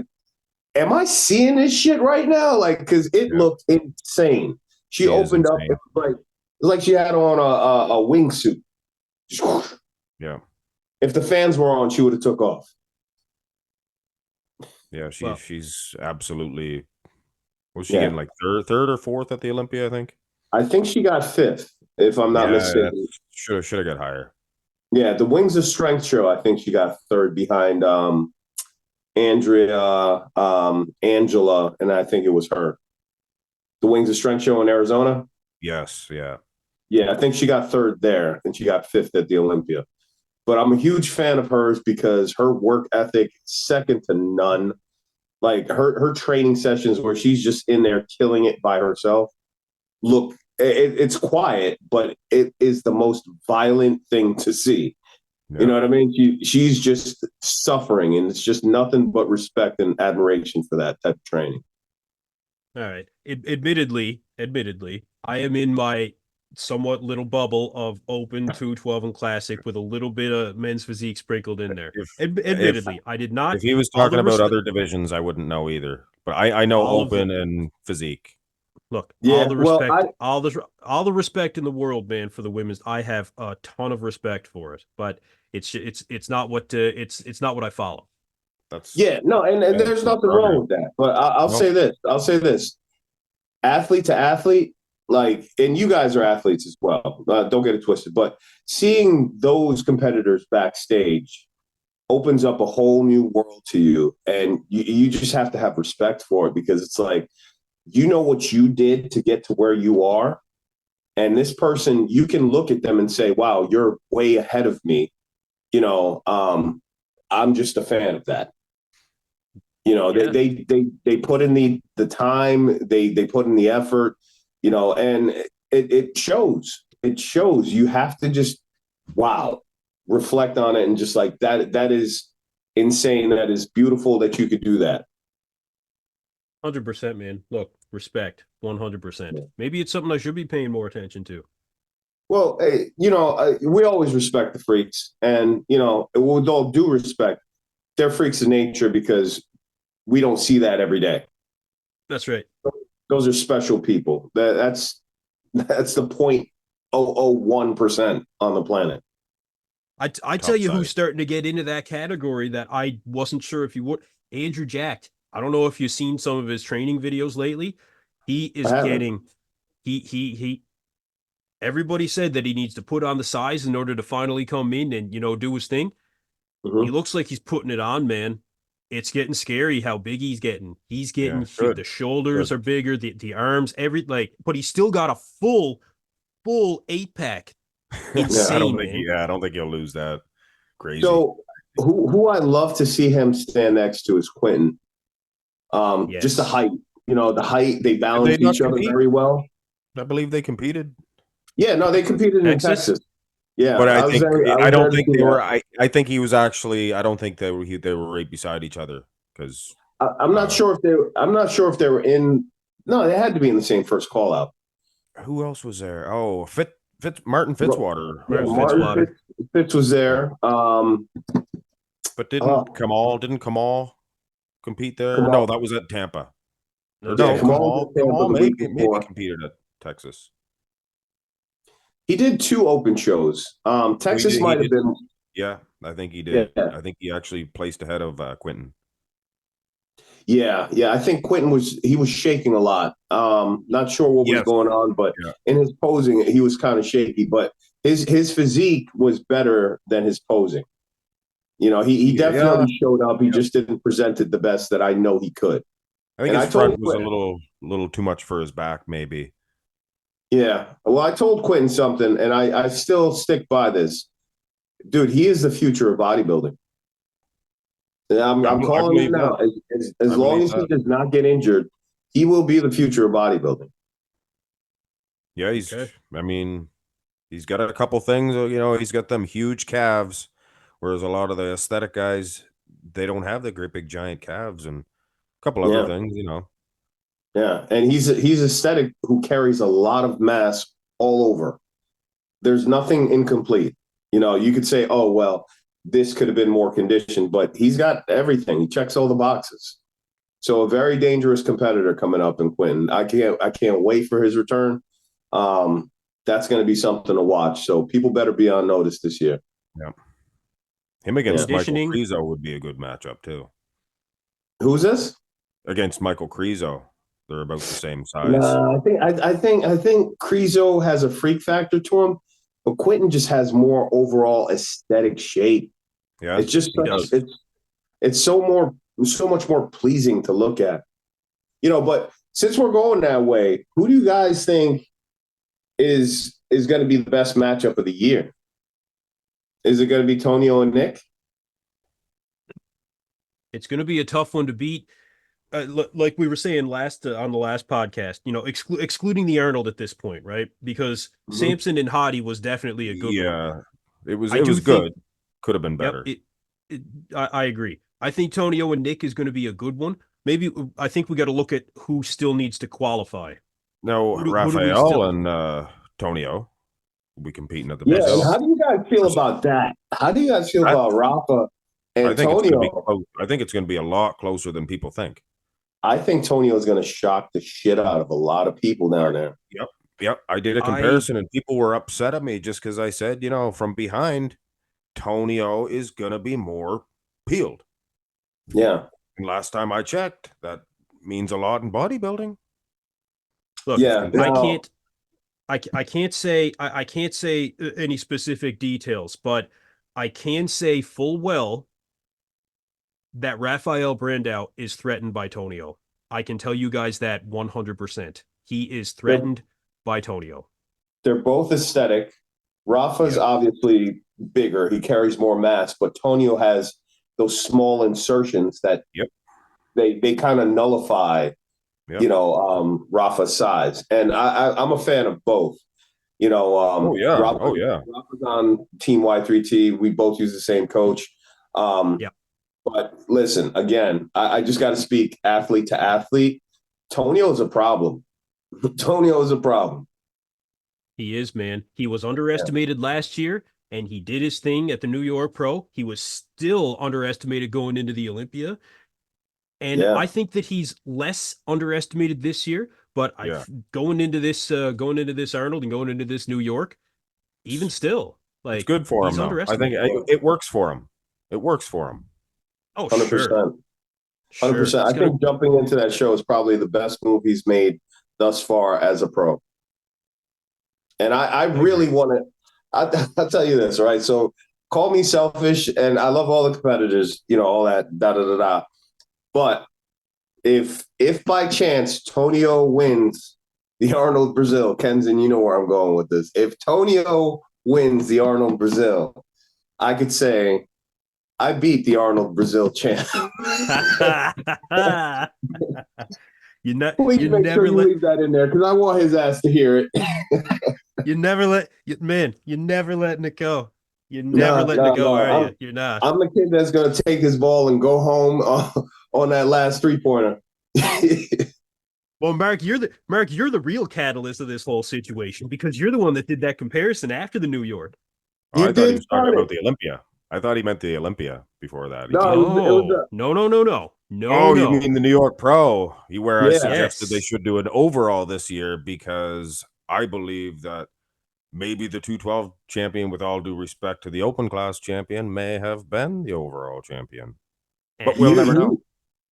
am I seeing this shit right now? Like, because it looked insane. She opened up. It was like she had on a wingsuit. Yeah. If the fans were on, she would have took off. Yeah, she's absolutely. Was she in like third or fourth at the Olympia? I think she got fifth, if I'm not mistaken. Should have got higher. Yeah, the Wings of Strength show, I think she got third behind Andrea, Angela, and I think it was her. The Wings of Strength show in Arizona? Yes, yeah. Yeah, I think she got third there, and she got fifth at the Olympia. But I'm a huge fan of hers because her work ethic, second to none. Like her training sessions where she's just in there killing it by herself. Look, it's quiet, but it is the most violent thing to see. Yeah. You know what I mean? She's just suffering, and it's just nothing but respect and admiration for that type of training. All right. Admittedly, I am in my somewhat little bubble of open 212 and classic with a little bit of men's physique sprinkled in there. Admittedly, I did not. If he was talking about other divisions, I wouldn't know either. But I know open and physique. Look, all the respect, all the respect in the world, man, for the women's. I have a ton of respect for it, but it's not what it's not what I follow. And there's nothing wrong with that. But I'll say this. Athlete to athlete, like, and you guys are athletes as well. Don't get it twisted, but seeing those competitors backstage opens up a whole new world to you, and you just have to have respect for it, because it's like, you know what you did to get to where you are, and this person, you can look at them and say, wow, you're way ahead of me. I'm just a fan of that. They put in the time, they put in the effort, and it shows. It shows. You have to just, wow, reflect on it, and just like that is insane. That is beautiful that you could do that. 100%, man. Look, respect, 100%. Maybe it's something I should be paying more attention to. Well, we always respect the freaks, and with all due respect, they're freaks of nature, because we don't see that every day. That's right. Those are special people. That's the 0.001% on the planet. I tell you who's starting to get into that category that I wasn't sure if you would. Andrew Jacked. I don't know if you've seen some of his training videos lately. He is getting he everybody said that he needs to put on the size in order to finally come in and do his thing. Mm-hmm. He looks like he's putting it on, man. It's getting scary how big he's getting. He's getting the shoulders are bigger, the arms, but he's still got a full 8-pack. Insane, I don't think he'll lose that. Crazy. So who I'd love to see him stand next to is Quentin. Just the height. The height, they balance each other very well. I believe they competed. Yeah, no, they competed in Texas. Yeah, but I don't think they were. I think he was actually. I don't think they were right beside each other, because I'm not sure if they. I'm not sure if they were in. No, they had to be in the same first call out. Who else was there? Oh, Martin Fitzwater. Yeah, Fitz was there. But didn't Kamal compete there? No, that was at Tampa. Kamal maybe competed at Texas. He did 2 open shows. Texas might have been. Yeah, I think he did. Yeah. I think he actually placed ahead of Quentin. Yeah. I think Quentin was shaking a lot. Not sure what was going on, but in his posing, he was kind of shaky. But his physique was better than his posing. He definitely showed up. He just didn't present it the best that I know he could. I think his front was a little too much for his back, maybe. Yeah. Well, I told Quentin something, and I still stick by this. Dude, he is the future of bodybuilding. I'm calling it now. As long as he does not get injured, he will be the future of bodybuilding. Yeah, he's got a couple things. He's got them huge calves, whereas a lot of the aesthetic guys, they don't have the great big giant calves, and a couple other things, Yeah, and he's aesthetic who carries a lot of mass all over. There's nothing incomplete. You could say, oh, well, this could have been more conditioned, but he's got everything. He checks all the boxes. So a very dangerous competitor coming up in Quentin. I can't wait for his return. That's going to be something to watch. So people better be on notice this year. Yeah. Him against Michael Krizo would be a good matchup too. Who's this? Against Michael Krizo. They're about the same size. No, I think Krizo has a freak factor to him, but Quentin just has more overall aesthetic shape. Yeah, it's just it's so much more pleasing to look at. But since we're going that way, who do you guys think is going to be the best matchup of the year? Is it going to be Tonio and Nick? It's going to be a tough one to beat. Like we were saying on the last podcast, excluding the Arnold at this point, right? Because Samson and Hottie was definitely a good one. Yeah, it was good. Could have been better. I agree. I think Tonio and Nick is going to be a good one. Maybe I think we got to look at who still needs to qualify. No, Raphael and Tonio will be competing at the best. Yeah, how do you guys feel about that? How do you guys feel about Rafa and Tonio? I think it's going to be a lot closer than people think. I think Tonio is going to shock the shit out of a lot of people down there. Yep. I did a comparison, and people were upset at me just because I said, from behind, Tonio is going to be more peeled. Yeah. And last time I checked, that means a lot in bodybuilding. Look, I can't say I can't say any specific details, but I can say full well that Rafael Brandao is threatened by Tonio. I can tell you guys that 100%. He is threatened by Tonio. They're both aesthetic. Rafa's obviously bigger. He carries more mass, but Tonio has those small insertions that they kind of nullify, Rafa's size. And I'm a fan of both. Rafa's on Team Y3T. We both use the same coach. But listen, again, I just got to speak athlete to athlete. Tonio is a problem. Tonio is a problem. He is, man. He was underestimated last year, and he did his thing at the New York Pro. He was still underestimated going into the Olympia. And I think that he's less underestimated this year. But going into this Arnold and going into this New York, even still, like, it's good for him. I think it works for him. It works for him. Oh, 100%. 100%. I think jumping into that show is probably the best move he's made thus far as a pro. And I really want to. I'll tell you this, right? So call me selfish, and I love all the competitors, all that da. But if by chance Tonio wins the Arnold Brazil, Kenzen, you know where I'm going with this. If Tonio wins the Arnold Brazil, I could say I beat the Arnold Brazil champ. You Please make sure you leave that in there because I want his ass to hear it. You're never letting it go. You're never letting it go, are you? You're not. I'm the kid that's going to take his ball and go home on that last 3-pointer. Well, Mark, you're the real catalyst of this whole situation because you're the one that did that comparison after the New York. Oh, I thought he was talking about the Olympia. I thought he meant the Olympia before that. No. You mean the New York Pro? Where I suggested they should do an overall this year because I believe that maybe the 212 champion, with all due respect to the open class champion, may have been the overall champion. But we'll never know.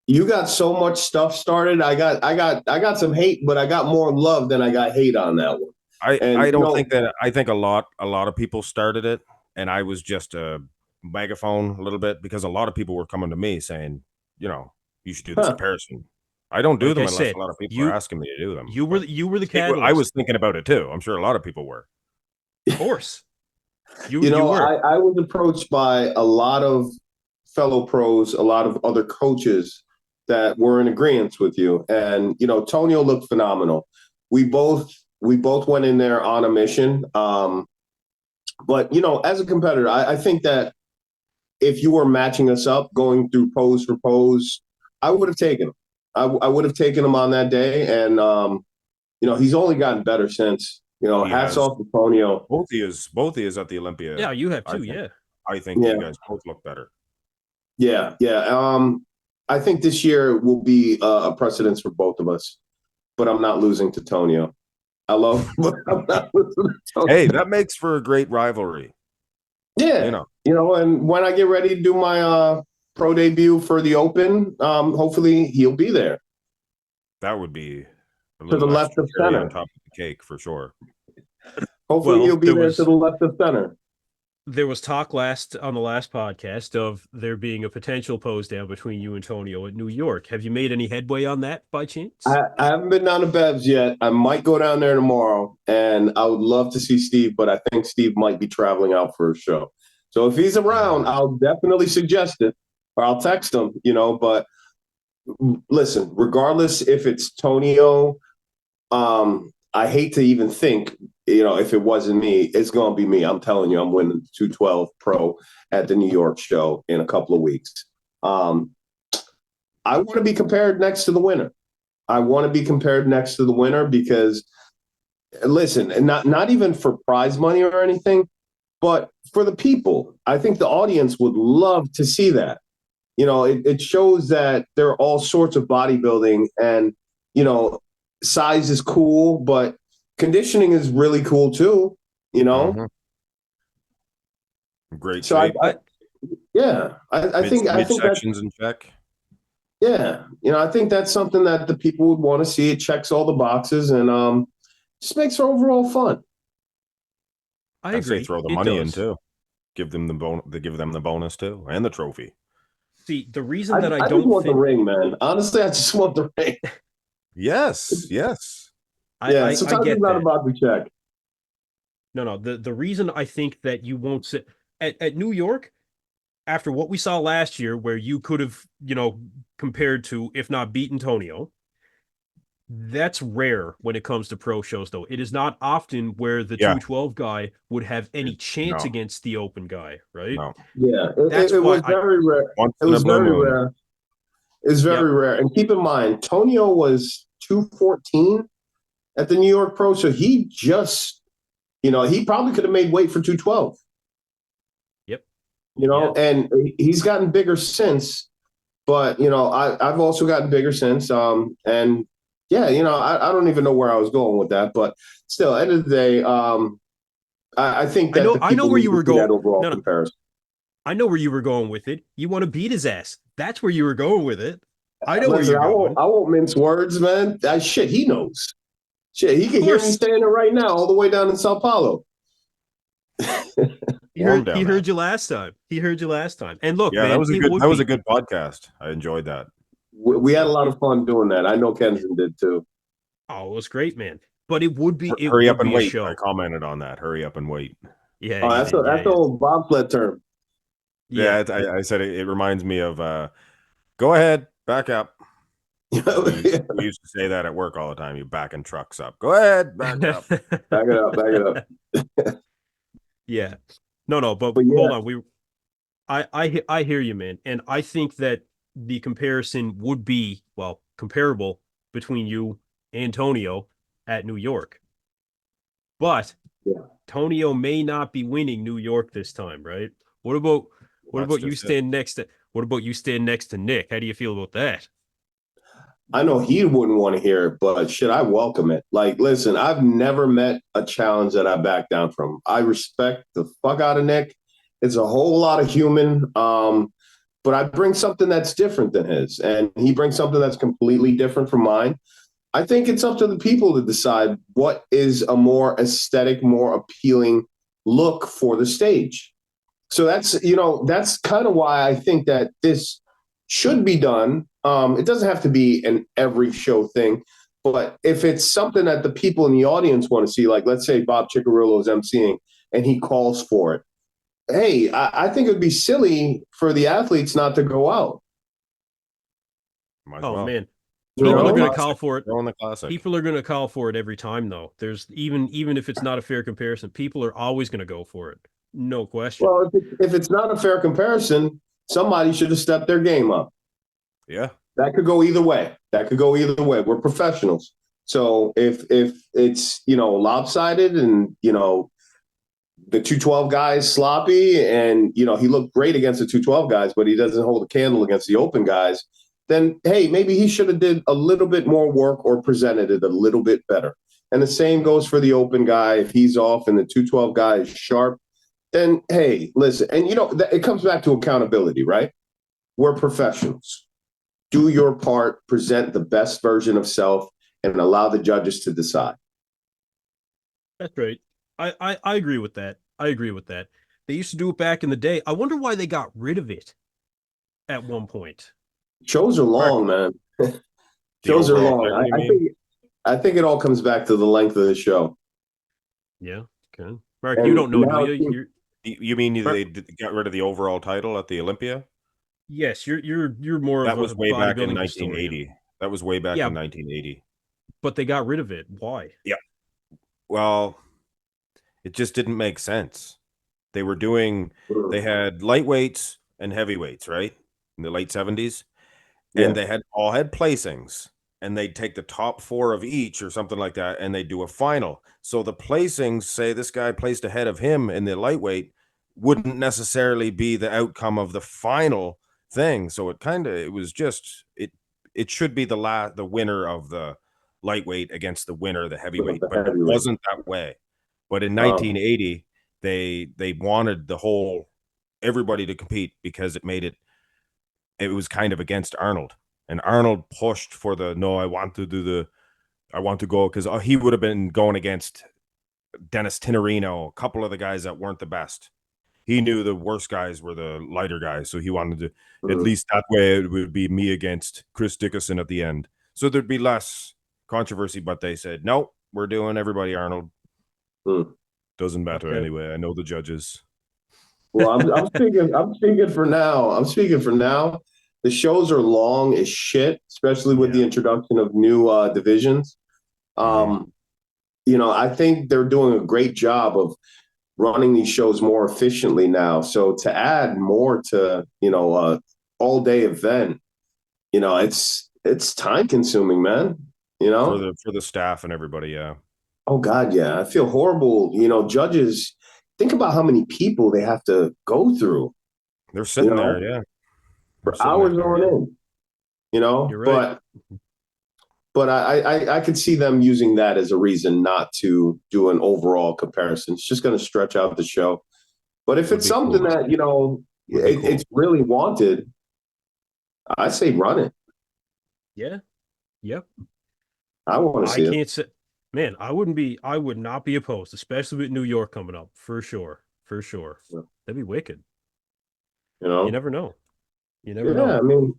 You got so much stuff started. I got some hate, but I got more love than I got hate on that one. I think a lot of people started it, and I was just a megaphone a little bit because a lot of people were coming to me saying, you should do this comparison. I don't do them unless a lot of people are asking me to do them. You were the catalyst. I was thinking about it too. I'm sure a lot of people were. Of course. You were. I was approached by a lot of fellow pros, a lot of other coaches that were in agreement with you. And, Tonio looked phenomenal. We both went in there on a mission. But, as a competitor, I think that if you were matching us up, going through pose for pose, I would have taken him. I would have taken him on that day. And, he's only gotten better since. Hats off to Tonio. Both he is at the Olympia. Yeah, you have too, I think you guys both look better. Yeah. I think this year will be a precedence for both of us, but I'm not losing to Tonio. I love him, but I'm not losing to Tonio. Hey, that makes for a great rivalry. Yeah. And when I get ready to do my pro debut for the Open, hopefully he'll be there. That would be to the left of center. On top of the cake for sure. Hopefully he'll be there to the left of center. There was talk on the last podcast of there being a potential pose down between you and Tonio at New York. Have you made any headway on that by chance? I haven't been down to Bev's yet. I might go down there tomorrow, and I would love to see Steve, but I think Steve might be traveling out for a show. So if he's around, I'll definitely suggest it, or I'll text him, but listen, regardless if it's Tonio, I hate to even think, if it wasn't me, it's going to be me. I'm telling you, I'm winning the 212 Pro at the New York show in a couple of weeks. I want to be compared next to the winner. Because, listen, and not even for prize money or anything, but for the people. I think the audience would love to see that. It shows that there are all sorts of bodybuilding and, size is cool, but conditioning is really cool too, Mm-hmm. Great. So I think sections in check. Yeah. I think that's something that the people would want to see. It checks all the boxes. And, Just makes for overall fun. I agree. say throw the money in too. Give them the bonus too, and the trophy. See, the reason that I just don't want the think ring, man. Honestly, I just want the ring. Yes, yes. Yeah, sometimes get it's not that. about the check. No. The reason I think that you won't sit at New York, after what we saw last year, where you could have, compared to, if not beaten Tonio, that's rare when it comes to pro shows, though. It is not often where the 212 guy would have any chance against the open guy, right? No. Yeah, it was very rare. It was very rare. It's very rare. And keep in mind, Tonio was 214 at the New York Pro, so he just, he probably could have made weight for 212. Yep. And he's gotten bigger since, but, I've also gotten bigger since. And yeah, I don't even know where I was going with that, but still, at the end of the day, I think that I know where you were going. That overall comparison. I know where you were going with it. You want to beat his ass. That's where you were going with it. I know where you're going. I won't mince words, man. Shit, he knows. Shit, he can hear me saying it right now, all the way down in Sao Paulo. He heard you last time. And look, man, that was a good podcast. I enjoyed that. We had a lot of fun doing that. I know Kenton did too. Oh, it was great, man. But it would be hurry up and wait. I commented on that. Hurry up and wait. Yeah. That's the old bobsled term. Yeah, I said it reminds me of go ahead, back up. We used to say that at work all the time. You backing trucks up. Go ahead, back up. Back it up. Yeah. No, but hold on. I hear you, man. And I think that the comparison would be, comparable between you and Tonio at New York. But Tonio may not be winning New York this time, right? What about you stand next to Nick? How do you feel about that? I know he wouldn't want to hear it, but shit, I welcome it. Like, listen, I've never met a challenge that I back down from. I respect the fuck out of Nick. It's a whole lot of human, but I bring something that's different than his, and he brings something that's completely different from mine. I think it's up to the people to decide what is a more aesthetic, more appealing look for the stage. So that's kind of why I think that this should be done. It doesn't have to be an every show thing, but if it's something that the people in the audience want to see, like let's say Bob Ciccarello is emceeing and he calls for it. Hey, I think it would be silly for the athletes not to go out. Man. People are going to call for it. People are going to call for it every time, though. There's even if it's not a fair comparison, people are always going to go for it. No question. Well, if it's not a fair comparison, somebody should have stepped their game up. Yeah. That could go either way. We're professionals. So if it's, lopsided and, the 212 guys sloppy and, he looked great against the 212 guys, but he doesn't hold a candle against the open guys, then, hey, maybe he should have did a little bit more work or presented it a little bit better. And the same goes for the open guy. If he's off and the 212 guy is sharp, then, hey, listen. And, it comes back to accountability, right? We're professionals. Do your part, present the best version of self, and allow the judges to decide. That's right. I agree with that. They used to do it back in the day. I wonder why they got rid of it at one point. Shows are long, man. Shows are long. I think it all comes back to the length of the show. Yeah. Okay. Mark, you don't know, do you? You mean they got rid of the overall title at the Olympia? Yes, you're more. That was way back in 1980. That was way back in 1980. But they got rid of it. Why? Yeah. Well, it just didn't make sense. They had lightweights and heavyweights, right? In the late 70s. And they all had placings. And they'd take the top 4 of each or something like that, and they'd do a final. So the placings, say this guy placed ahead of him in the lightweight, wouldn't necessarily be the outcome of the final thing. So it should be the winner of the lightweight against the winner of the heavyweight, but it wasn't that way. But in 1980, they wanted everybody to compete because it was kind of against Arnold. And Arnold pushed for I want to do I want to go because he would have been going against Dennis Tinerino, a couple of the guys that weren't the best. He knew the worst guys were the lighter guys, so he wanted to at least that way it would be me against Chris Dickerson at the end. So there'd be less controversy, but they said, nope, we're doing everybody Arnold. Doesn't matter anyway. I know the judges. Well, I'm speaking for now. I'm speaking for now. The shows are long as shit, especially with the introduction of new divisions. You know, I think they're doing a great job of running these shows more efficiently now. So to add more to, you know, all day event, you know, it's time consuming, man. You know, for the staff and everybody, yeah. Oh God, yeah. I feel horrible. You know, judges, think about how many people they have to go through. They're sitting there, yeah. For hours on end. You know, you're right. But I could see them using that as a reason not to do an overall comparison. It's just going to stretch out the show. But if it's something that, you know, it's really wanted, I say run it. Yeah. Yep. I want to see it. I can't say, man, I would not be opposed, especially with New York coming up, for sure. For sure. Yeah. That'd be wicked. You know? You never know. You never know. I mean,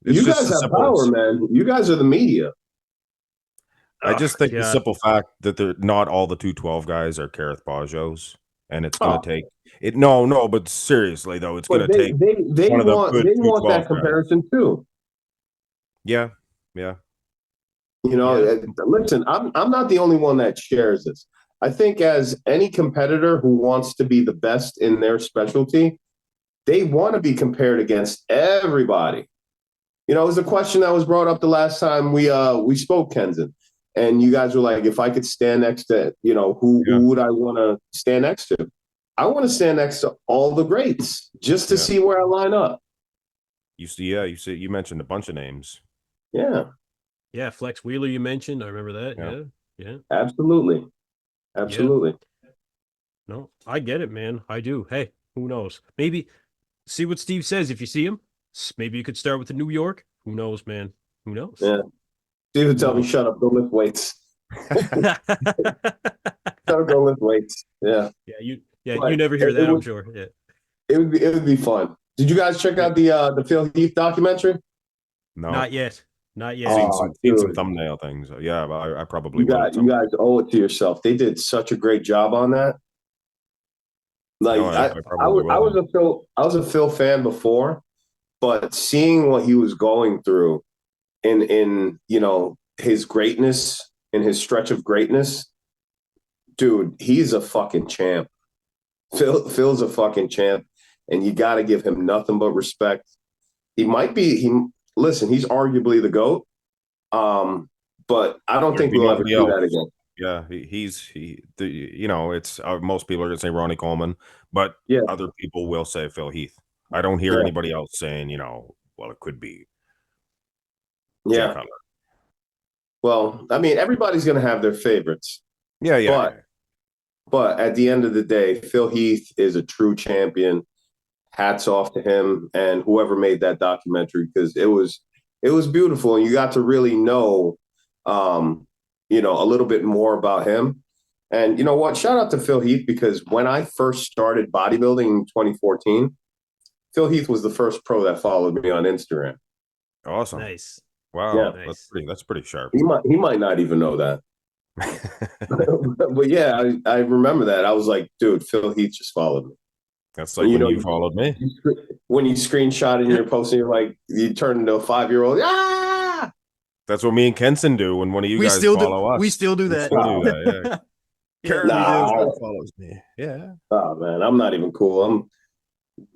you guys have power, man. You guys are the media. I just think the simple fact that they're not all the 212 guys are Kerrith Bajjos, and it's going to take it. No, but seriously though, it's going to take. They want that comparison too. Yeah. You know, listen, I'm not the only one that shares this. I think as any competitor who wants to be the best in their specialty, they want to be compared against everybody. You know, it was a question that was brought up the last time we spoke, Kenzen. And you guys were like, if I could stand next to, you know, who would I want to stand next to? I want to stand next to all the greats just to see where I line up. You mentioned a bunch of names. Yeah, Flex Wheeler you mentioned. I remember that. Yeah. Absolutely. Yeah. No, I get it, man. I do. Hey, who knows? Maybe see what Steve says. If you see him, maybe you could start with the New York. Who knows, man? Who knows? Yeah. Steve would tell me, shut up, go lift weights. Shut up, go lift weights. Yeah. You never hear that, I'm sure. Yeah. It would be fun. Did you guys check out the Phil Heath documentary? No. Not yet. Seen some thumbnail things. Yeah, but I probably will. You guys owe it to yourself. They did such a great job on that. Like I was a Phil fan before, but seeing what he was going through in you know his greatness and his stretch of greatness, dude, he's a fucking champ. Phil's a fucking champ, and you got to give him nothing but respect. He's arguably the GOAT, but I don't think we'll ever do that again. Yeah, you know, it's most people are gonna say Ronnie Coleman, but other people will say Phil Heath. I don't hear anybody else saying, you know, well, it could be. Yeah. Well, I mean, everybody's gonna have their favorites. Yeah. But at the end of the day, Phil Heath is a true champion. Hats off to him and whoever made that documentary, because it was beautiful, and you got to really know, you know, a little bit more about him. And you know what? Shout out to Phil Heath, because when I first started bodybuilding in 2014, Phil Heath was the first pro that followed me on Instagram. Awesome. Nice. Wow. Yeah. Nice. That's pretty sharp. He might not even know that. But yeah, I remember that. I was like, dude, Phil Heath just followed me. That's like when you followed me. When you screenshot and you're posting, you're like, you turn into a 5-year-old. Ah! That's what me and Kenson do when one of you guys follow us. We still do that. Follows me. Yeah. Oh man, I'm not even cool. I'm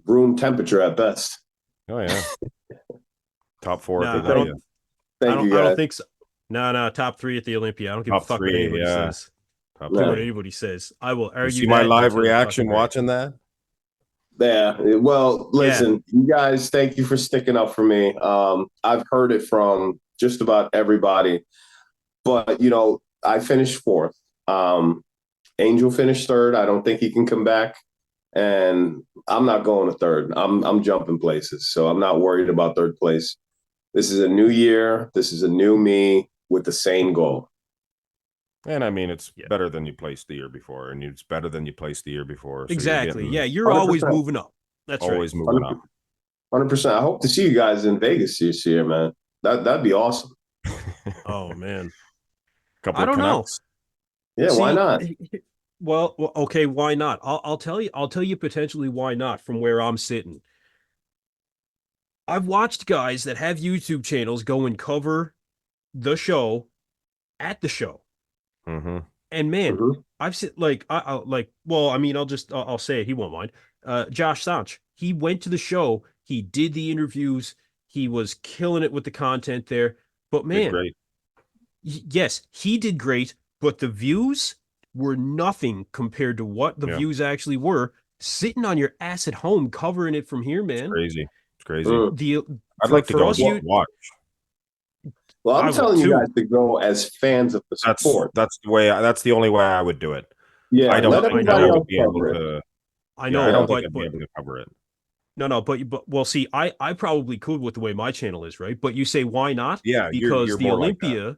room temperature at best. Oh yeah. Top 4 at the Olympia. Thank you guys. I don't think so. No, top 3 at the Olympia. I don't give a fuck what anybody says. What anybody says. I will argue. You see my live reaction watching that? Yeah. Well, listen, you guys, thank you for sticking up for me. I've heard it from just about everybody, but you know, I finished 4th. Angel finished 3rd. I don't think he can come back, and I'm not going to 3rd. I'm jumping places, so I'm not worried about 3rd place. This is a new year. This is a new me with the same goal. And I mean, it's better than you placed the year before, and it's better than you placed the year before. So Exactly. you're yeah, you're 100%. always moving up. That's always right. moving up. 100%. I hope to see you guys in Vegas this year, man. That'd be awesome. Oh man, Couple I of don't know. Canucks. Yeah, why not? Well, okay, why not? I'll tell you. I'll tell you potentially why not from where I'm sitting. I've watched guys that have YouTube channels go and cover the show at the show. Mm-hmm. And man, I've seen like well, I mean, I'll say it, he won't mind. Josh Sanch, he went to the show, he did the interviews, he was killing it with the content there. But man, great. Yes, he did great, but the views were nothing compared to what the views actually were. Sitting on your ass at home covering it from here, man. It's crazy. I'd like to go watch. Well, I'm telling you guys to go as fans of the sport. That's the way. That's the only way I would do it. Yeah, I don't let everybody else cover it. I know. I don't think I'd be able to cover it. No, but well, see, I probably could with the way my channel is, right? But you say why not? Yeah, because you're the more Olympia,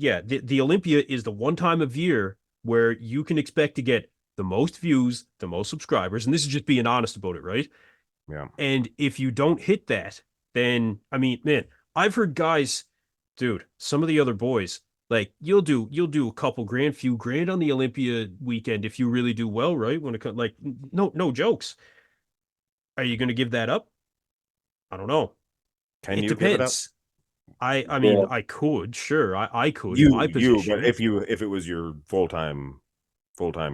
like the Olympia is the one time of year where you can expect to get the most views, the most subscribers, and this is just being honest about it, right? Yeah. And if you don't hit that, then I mean, man, I've heard guys, dude, some of the other boys, like you'll do a couple grand, few grand on the Olympia weekend if you really do well, right? When it comes, like, no jokes. Are you going to give that up? I don't know. Can it you depends. give it up? I mean, I could, sure. I could in my position. But if it was your full-time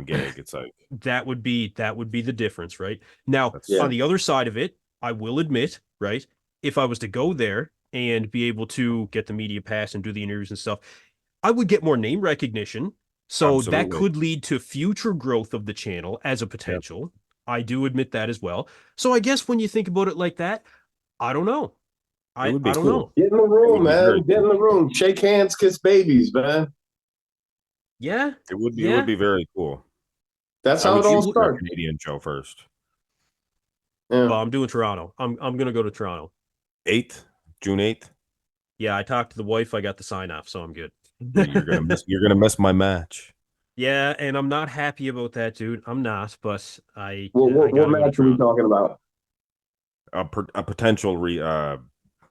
gig, it's like that would be the difference, right? Now, on the other side of it, I will admit, right? If I was to go there and be able to get the media pass and do the interviews and stuff, I would get more name recognition. So that could lead to future growth of the channel as a potential. Yep. I do admit that as well. So I guess when you think about it like that, I don't know. I don't know. Get in the room, man. Get in the room. Shake hands, kiss babies, man. Yeah. It would be very cool. That's how it all starts. Canadian show first. Yeah. Well, I'm doing Toronto. I'm gonna go to Toronto. June 8th. Yeah, I talked to the wife. I got the sign off, so I'm good. You're gonna miss my match. Yeah, and I'm not happy about that, dude. I'm not, but what match are we talking about? A potential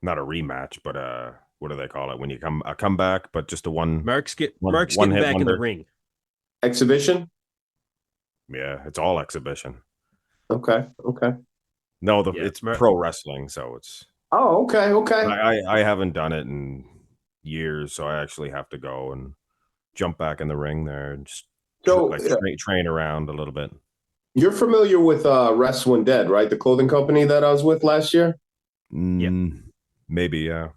not a rematch, but what do they call it when you come back? But just a one. Mark's getting back in the ring. Exhibition. Yeah, it's all exhibition. Okay. No, it's pro wrestling, so it's. Oh, okay. I haven't done it in years, so I actually have to go and jump back in the ring there and just train around a little bit. You're familiar with Rest When Dead, right? The clothing company that I was with last year? Yeah. Maybe, yeah.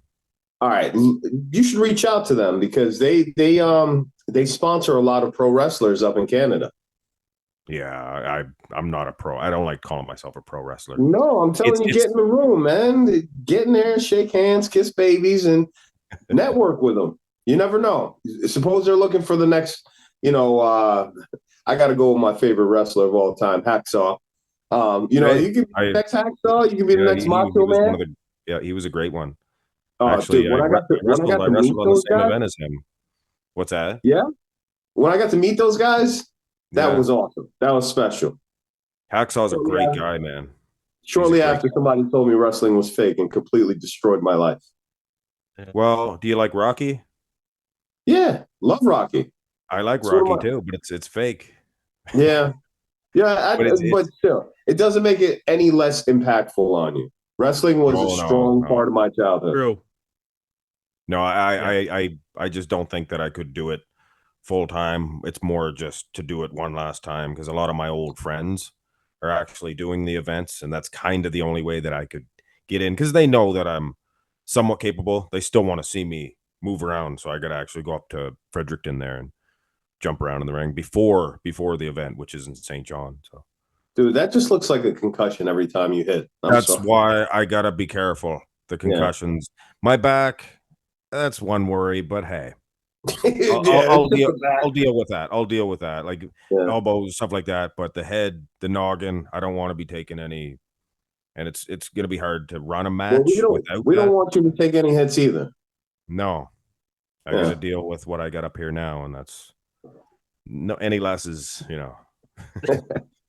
All right. You should reach out to them because they sponsor a lot of pro wrestlers up in Canada. Yeah, I'm not a pro. I don't like calling myself a pro wrestler. No, I'm telling you, get in the room, man. Get in there, shake hands, kiss babies, and network with them. You never know. Suppose they're looking for the next, I got to go with my favorite wrestler of all time, Hacksaw. You can be the next Hacksaw. You can be the next Macho Man. He was a great one. Actually, dude, when I got to meet those guys, event as him. What's that? Yeah, when I got to meet those guys, that was awesome. That was special. Hacksaw's a great guy, man. Shortly after, somebody told me wrestling was fake and completely destroyed my life. Well, do you like Rocky? Yeah, love Rocky. I like Rocky too, but it's fake. Yeah, but still, it doesn't make it any less impactful on you. Wrestling was a strong part of my childhood. True. No, I just don't think that I could do it full time. It's more just to do it one last time because a lot of my old friends are actually doing the events, and that's kind of the only way that I could get in because they know that I'm somewhat capable. They still want to see me move around, so I got to actually go up to Fredericton there and jump around in the ring before the event, which is in St. John. So, dude, that just looks like a concussion every time you hit. That's why I gotta be careful. The concussions, my back. That's one worry, but hey, I'll deal with that. I'll deal with that, like elbows, stuff like that. But the head, the noggin, I don't want to be taking any. And it's gonna be hard to run a match. We don't want you to take any hits either. No, I got to deal with what I got up here now, and that's no any less is, you know.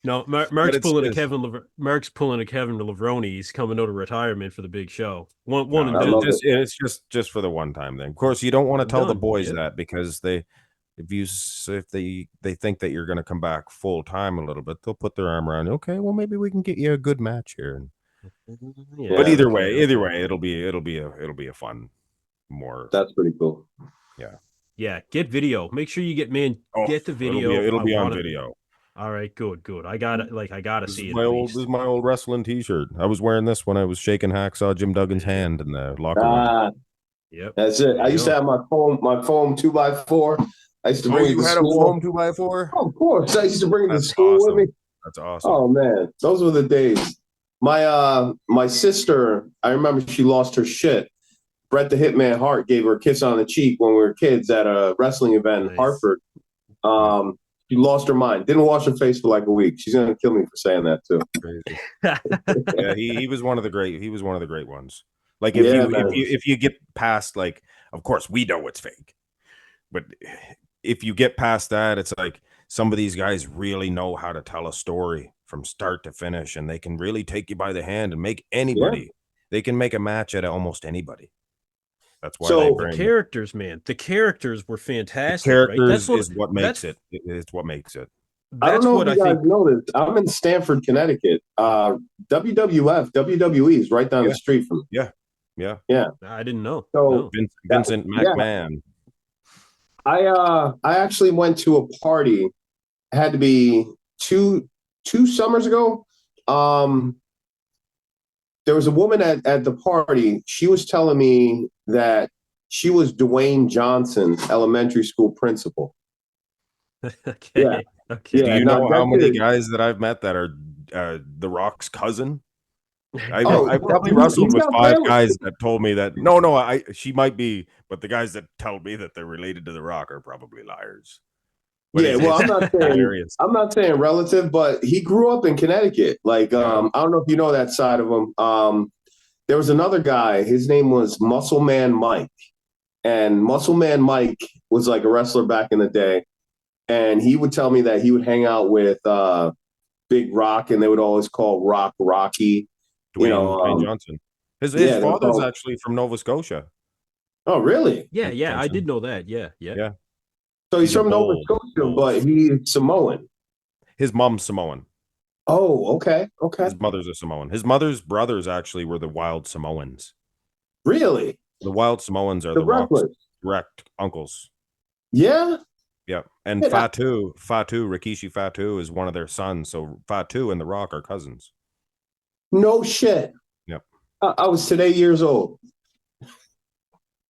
No, Mark's pulling a Kevin Levrone. He's coming out of retirement for the big show. One and done. It's just for the one time thing. Of course, you don't want to tell the boys that, because if they think that you're going to come back full time a little bit, they'll put their arm around. Okay, well, maybe we can get you a good match here. But either way, it'll be a fun. More. That's pretty cool. Yeah. Get video. Make sure you get the video. It'll be on video. All right, good. I gotta see it. This is my old wrestling T-shirt. I was wearing this when I was shaking Hacksaw Jim Duggan's hand in the locker room. Yep. That's it. I used to have my foam 2x4. I used to bring you had a foam 2x4? Oh, of course. I used to bring it to school with me. That's awesome. Oh man, those were the days. My sister, I remember she lost her shit. Bret the Hitman Hart gave her a kiss on the cheek when we were kids at a wrestling event in Hartford. She lost her mind. Didn't wash her face for like a week. She's gonna kill me for saying that too. Crazy. Yeah, he was one of the great. He was one of the great ones. Like if you get past, like, of course we know it's fake, but if you get past that, it's like some of these guys really know how to tell a story from start to finish, and they can really take you by the hand and make anybody. Yeah. They can make a match at almost anybody. That's why the characters, man. The characters were fantastic. The characters is what makes it. It's what makes it. I don't know if you guys noticed. I'm in Stamford, Connecticut. WWF, WWE is right down the street from me. Yeah. I didn't know. So Vincent McMahon. I actually went to a party. It had to be two summers ago. There was a woman at the party. She was telling me that she was Dwayne Johnson's elementary school principal. Okay. Yeah. Do you know how many guys that I've met that are The Rock's cousin? I probably wrestled with 5 guys that told me that. No, she might be, but the guys that tell me that they're related to The Rock are probably liars. But I'm not saying relative, but he grew up in Connecticut. Like, I don't know if you know that side of him. There was another guy. His name was Muscle Man Mike, and Muscle Man Mike was like a wrestler back in the day. And he would tell me that he would hang out with Big Rock, and they would always call Rock Rocky. Dwayne Johnson. His father's actually from Nova Scotia. Oh, really? Yeah. I did know that. Yeah. So he's from Nova Scotia, but he's Samoan. His mom's Samoan. Oh, okay. His mother's a Samoan. His mother's brothers actually were the Wild Samoans. Really? The Wild Samoans are the Rock's direct uncles. Yeah? Yeah. And Fatu, Rikishi Fatu is one of their sons. So Fatu and The Rock are cousins. No shit. Yep. I was today years old.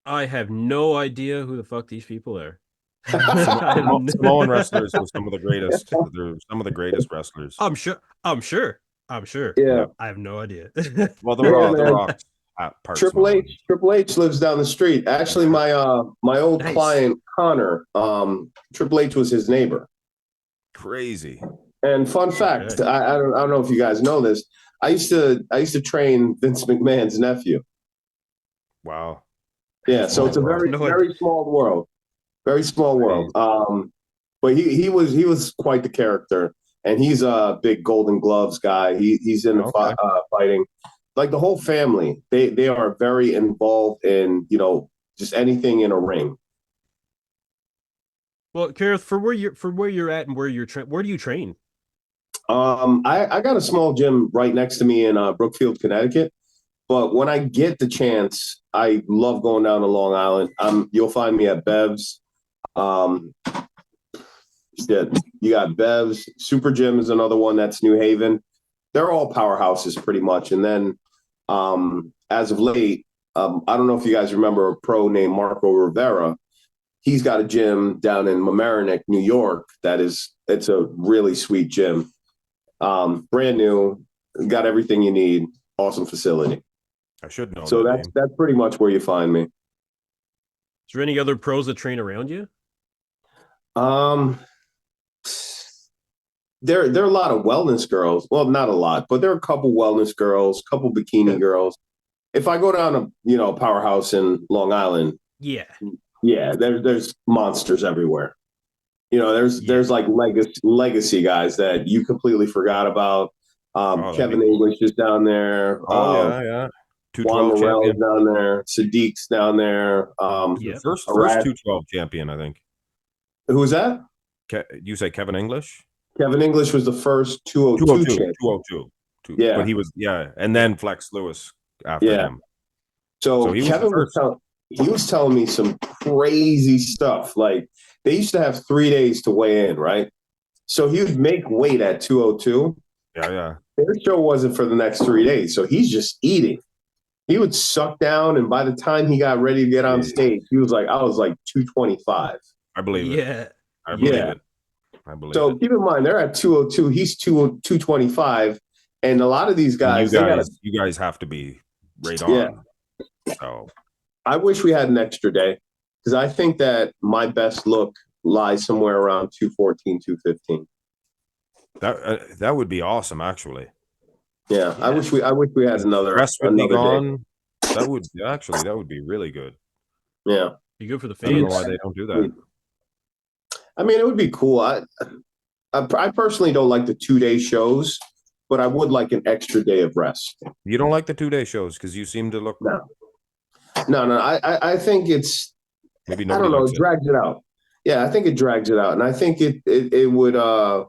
I have no idea who the fuck these people are. Samoan wrestlers were some of the greatest. They're some of the greatest wrestlers. I'm sure. Yeah. I have no idea. Well, the Rock. Triple H lives down the street. Actually, my old client Connor, Triple H was his neighbor. Crazy. And fun fact, I don't know if you guys know this. I used to train Vince McMahon's nephew. Wow. Yeah, so it's a very small world. Very small world. But he was quite the character, and he's a big Golden Gloves guy. He's in fighting. Like the whole family, they are very involved in just anything in a ring. Well, Kerrith, for where you're at and where do you train? I got a small gym right next to me in Brookfield, Connecticut. But when I get the chance, I love going down to Long Island. You'll find me at Bev's. You got Bev's. Super Gym is another one. That's New Haven. They're all powerhouses pretty much. And then as of late, I don't know if you guys remember a pro named Marco Rivera. He's got a gym down in Mamaroneck, New York. It's a really sweet gym. Brand new, got everything you need. Awesome facility. I should know. So that's pretty much where you find me. Is there any other pros that train around you? There are a lot of wellness girls. Well, not a lot, but there are a couple wellness girls, couple bikini girls. If I go down to Powerhouse in Long Island, Yeah, there's monsters everywhere. You know, there's like legacy guys that you completely forgot about. Kevin English is down there. Yeah. Juan 212 Morel's champion. down there. Sadiq's down there. First 212 champion, I think. Who was that? You say Kevin English? Kevin English was the first 202 champion. 202. Yeah. But he was, and then Flex Lewis after him. So he Kevin was telling me some crazy stuff. Like, they used to have 3 days to weigh in, right? So he would make weight at 202. Yeah. Their show wasn't for the next 3 days. So he's just eating. He would suck down, and by the time he got ready to get on stage, I was like 225. I believe it. I believe it. So keep in mind, they're at 202. He's 225. And a lot of these guys, you guys have to be right on. Yeah. So I wish we had an extra day, because I think that my best look lies somewhere around 214, 215. That would be awesome, actually. Yeah, I wish we had another. Stress would be gone. Day. That would be really good. Yeah, be good for the fans. I don't know why they don't do that. I mean, it would be cool. I personally don't like the 2-day shows, but I would like an extra day of rest. You don't like the 2-day shows because you seem to look. No. I think it's maybe I don't know. It drags it out. Yeah, I think it drags it out, and I think it would. I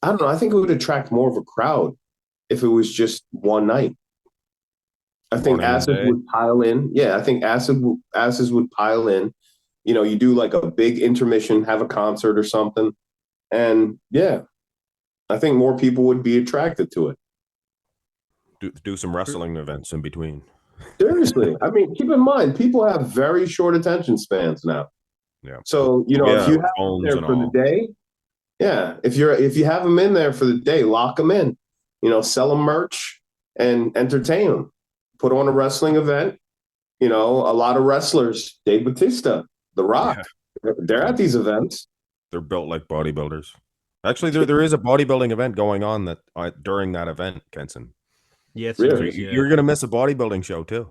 don't know. I think it would attract more of a crowd if it was just one night. I think asses would pile in. Yeah, I think asses would pile in. You know, you do like a big intermission, have a concert or something, and I think more people would be attracted to it. Do some wrestling events in between. Seriously, I mean, keep in mind, people have very short attention spans now. Yeah. So if you have them there for the day, if you have them in there for the day, lock them in. You know, sell them merch and entertain them. Put on a wrestling event. You know, a lot of wrestlers, Dave Bautista, The Rock, they're at these events. They're built like bodybuilders. Actually, there is a bodybuilding event going on that during that event, Kenson. Yes, really? You're gonna miss a bodybuilding show too.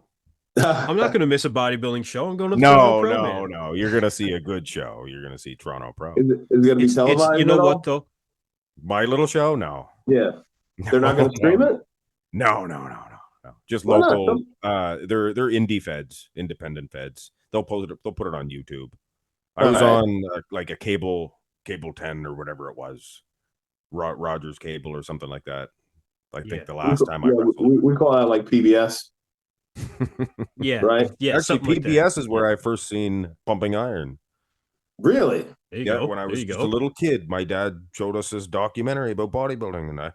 I'm not gonna miss a bodybuilding show. I'm going to no. You're gonna see a good show. You're gonna see Toronto Pro. Is it gonna be televised? You know what though? My little show? No. Yeah. They're not gonna stream it? No. Just local. They're indie feds, independent feds. They'll put it on YouTube. I was on like a cable 10 or whatever it was, Rogers Cable or something like that. I think the last time we call that like PBS. Yeah, right. Yeah, actually, PBS is where I first seen Pumping Iron. Really? When I was just a little kid, my dad showed us this documentary about bodybuilding, and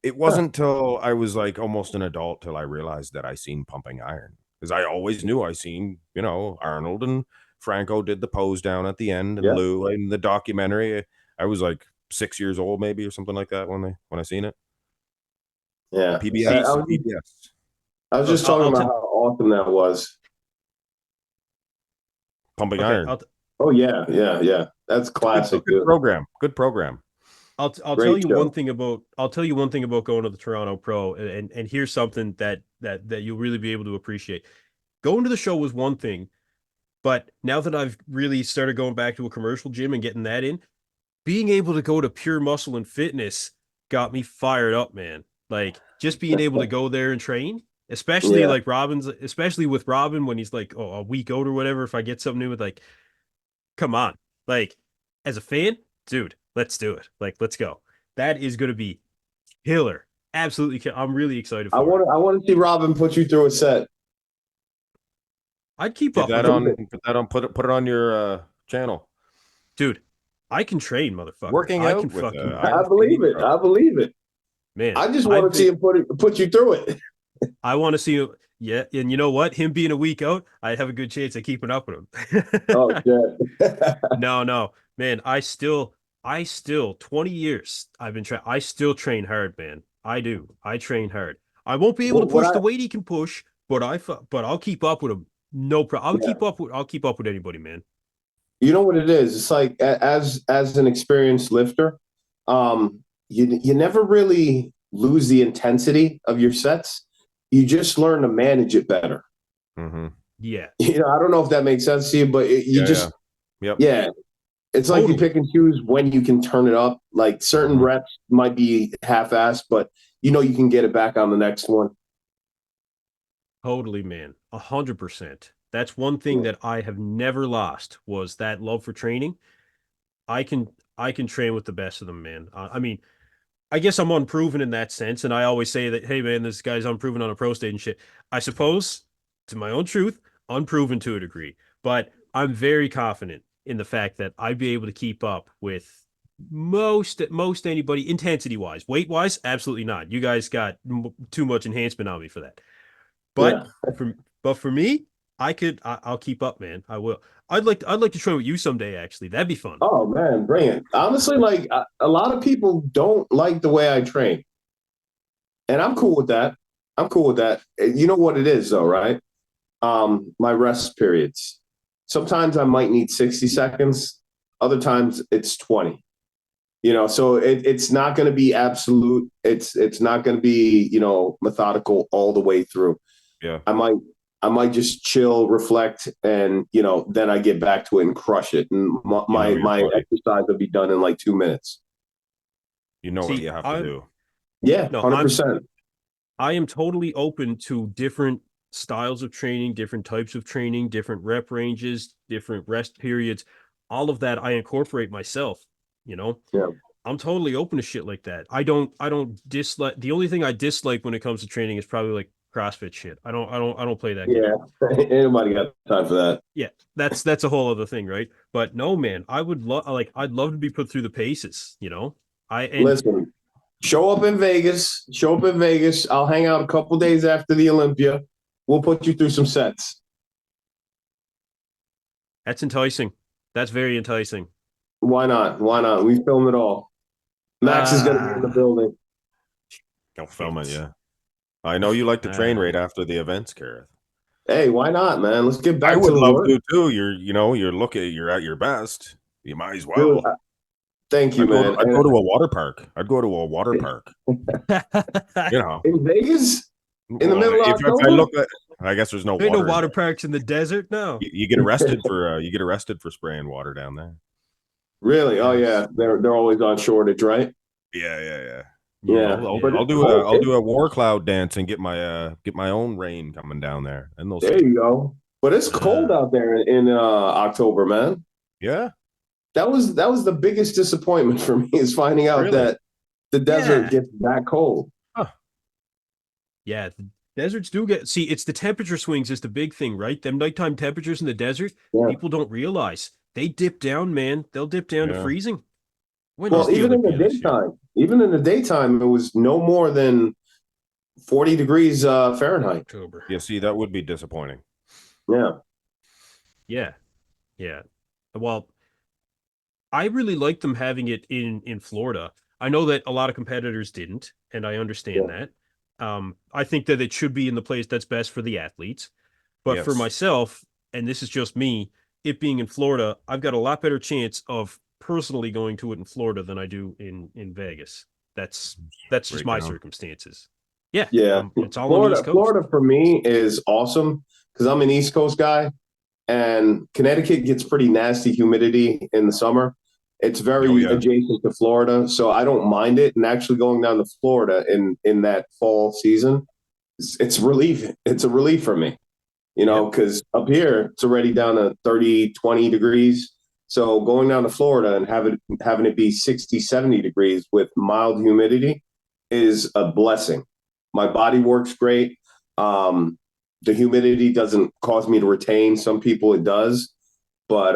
it wasn't till I was like almost an adult till I realized that I seen Pumping Iron, because I always knew I seen, you know, Arnold and Franco did the pose down at the end, and Lou in the documentary. I was like 6 years old maybe or something like that when I seen it. Yeah, PBS. I was just talking about how awesome that was. Pumping Iron. Oh yeah. That's classic. Good program. I'll tell you one thing about going to the Toronto Pro, and here's something that you'll really be able to appreciate. Going to the show was one thing, but now that I've really started going back to a commercial gym and getting that in, being able to go to Pure Muscle and Fitness got me fired up, man. Like, just being able to go there and train, especially especially with Robin when he's like a week out or whatever. If I get something new, with like, come on, like, as a fan, dude, let's do it. Like, let's go. That is going to be killer. Absolutely. I'm really excited for it. I want to see Robin put you through a set. I'd keep up. Put it on your channel, dude. I can train, motherfucker. Working out. I believe it. Man, I just want to see him put you through it. I want to see him. Yeah, and you know what? Him being a week out, I have a good chance of keeping up with him. Oh shit. No, man. I still 20 years I've been trying. I still train hard, man. I do. I train hard. I won't be able to push the weight he can push, but I'll keep up with him. No problem. I'll keep up with anybody, man. You know what it is? It's like as an experienced lifter, you never really lose the intensity of your sets. You just learn to manage it better. Mm-hmm. Yeah. You know, I don't know if that makes sense to you, but yeah, it's like you pick and choose when you can turn it up. Like certain reps might be half-assed, but you know you can get it back on the next one. Totally, man. 100%. That's one thing that I have never lost was that love for training. I can train with the best of them, man. I mean, I guess I'm unproven in that sense, and I always say that, hey, man, this guy's unproven on a pro state and shit. I suppose, to my own truth, unproven to a degree, but I'm very confident in the fact that I'd be able to keep up with most anybody intensity wise. Weight wise, absolutely not. You guys got too much enhancement on me for that. But for me, I'll keep up, man. I will. I'd like to train with you someday. Actually, that'd be fun. Oh man, bring it. Honestly, like a lot of people don't like the way I train, and I'm cool with that. I'm cool with that. You know what it is, though, right? My rest periods. Sometimes I might need 60 seconds. Other times it's 20. You know, so it's not going to be absolute. It's not going to be, you know, methodical all the way through. Yeah. I might just chill, reflect, and you know, then I get back to it and crush it. And my exercise will be done in like 2 minutes. You know what you have to do. Yeah, 100%. I am totally open to different styles of training, different types of training, different rep ranges, different rest periods. All of that I incorporate myself, you know? Yeah. I'm totally open to shit like that. I don't dislike, the only thing I dislike when it comes to training is probably like CrossFit shit. I don't play that game. Yeah. Anybody got time for that? Yeah. That's a whole other thing, right? But no, man, I'd love to be put through the paces, you know? Listen, show up in Vegas. I'll hang out a couple days after the Olympia. We'll put you through some sets. That's enticing. That's very enticing. Why not? Why not? We film it all. Max is going to be in the building. Don't film it, yeah. I know you like to train right after the events, Kerrith. Hey, why not, man? Let's get back to the work. I would love to too. You're at your best. You might as well. Dude, thank you, man. I'd go to a water park. You know, in Vegas, in the middle of October. If I look at, I guess there's no water. No water parks in the desert. No, you get arrested for spraying water down there. Really? Oh yeah, they're always on shortage, right? Yeah. I'll do a war cloud dance and get my own rain coming down there. And there you go. But it's cold out there in October, man. Yeah. That was the biggest disappointment for me is finding out that the desert gets that cold. Huh. Yeah, the deserts do get. See, it's the temperature swings is the big thing, right? Them nighttime temperatures in the desert, people don't realize they dip down, man. They'll dip down to freezing. Well, even in the daytime, it was no more than 40 degrees Fahrenheit. October. Yeah, see, that would be disappointing. Yeah. Well, I really like them having it in Florida. I know that a lot of competitors didn't, and I understand that. I think that it should be in the place that's best for the athletes. But for myself, and this is just me, it being in Florida, I've got a lot better chance of personally going to it in Florida than I do in Vegas. That's just my circumstances. Yeah. It's all on the East Coast. Florida for me is awesome because I'm an East Coast guy, and Connecticut gets pretty nasty humidity in the summer. It's very adjacent to Florida, so I don't mind it. And actually going down to Florida in that fall season, it's relief. It's a relief for me, you know, because up here it's already down to 30, 20 degrees. So going down to Florida and having it be 60, 70 degrees with mild humidity is a blessing. My body works great. The humidity doesn't cause me to retain. Some people it does. But,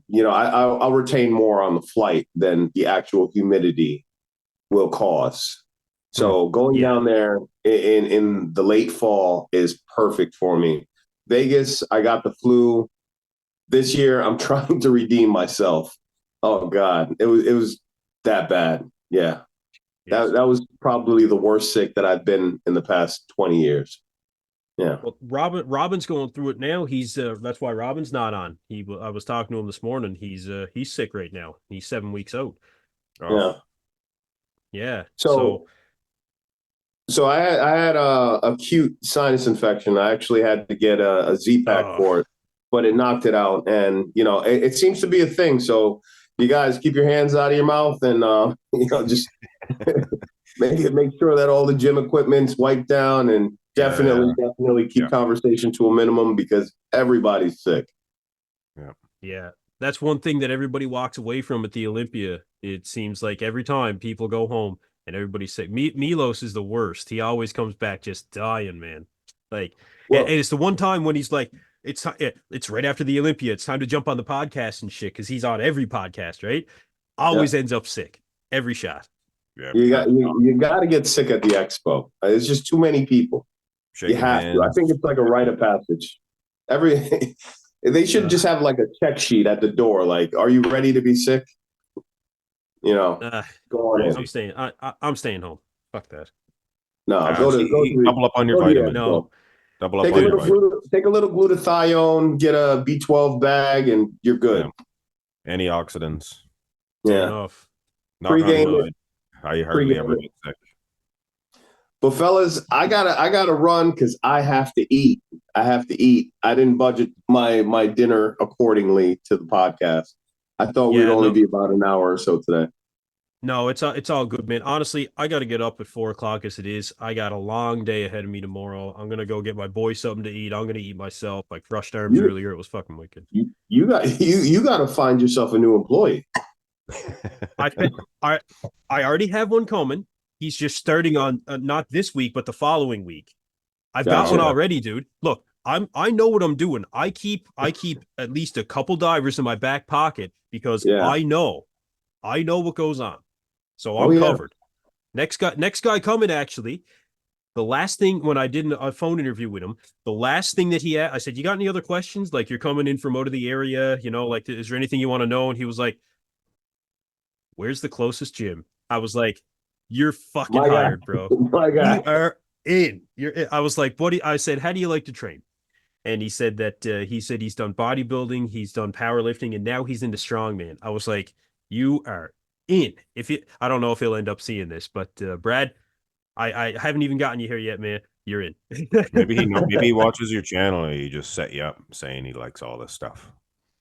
you know, I'll retain more on the flight than the actual humidity will cause. So going down there in the late fall is perfect for me. Vegas, I got the flu. This year, I'm trying to redeem myself. Oh, God. It was that bad. Yeah. Yes. That was probably the worst sick that I've been in the past 20 years. Yeah. Well, Robin's going through it now. He's that's why Robin's not on. I was talking to him this morning. He's sick right now. He's 7 weeks out. Yeah. Yeah. So So I had a acute sinus infection. I actually had to get a Z-Pack for it, but it knocked it out. And it seems to be a thing. So you guys keep your hands out of your mouth, and just make sure that all the gym equipment's wiped down, and definitely keep conversation to a minimum because everybody's sick. Yeah. That's one thing that everybody walks away from at the Olympia. It seems like every time people go home and everybody's sick. Milos is the worst. He always comes back just dying, man. Like, and it's the one time when he's like, it's right after the Olympia. It's time to jump on the podcast and shit because he's on every podcast, right? Always ends up sick every shot. Yeah, you got to get sick at the expo. There's just too many people. You have to. I think it's like a rite of passage. They should just have like a check sheet at the door. Like, are you ready to be sick? Go on in. I'm staying. I'm staying home. Fuck that. No, double up on your vitamin. No, double up on your vitamin. Take a little glutathione, get a B12 bag, and you're good. Yeah. Antioxidants. Yeah. Enough. Pre-game. I hardly ever get sick. But fellas, I gotta run because I have to eat. I didn't budget my dinner accordingly to the podcast. I thought we'd only be about an hour or so today. No, it's all good, man. Honestly, I got to get up at 4:00 as it is. I got a long day ahead of me tomorrow. I'm gonna go get my boy something to eat. I'm gonna eat myself. I crushed arms earlier. It was fucking wicked. You got to find yourself a new employee. I already have one coming. He's just starting on not this week, but the following week. I've got one already, dude. Look, I know what I'm doing. I keep at least a couple divers in my back pocket because I know what goes on. So I'm covered. Next guy coming, actually. The last thing, when I did a phone interview with him, the last thing that he asked, I said, you got any other questions? Like, you're coming in from out of the area, like, is there anything you want to know? And he was like, where's the closest gym? I was like, you're fucking hired, bro. My God. You are in. I was like, I said, how do you like to train? And he said that he's done bodybuilding, he's done powerlifting, and now he's into strongman. I was like, you are in. I don't know if he'll end up seeing this, but Brad, I haven't even gotten you here yet, man. You're in. maybe he watches your channel and he just set you up saying he likes all this stuff.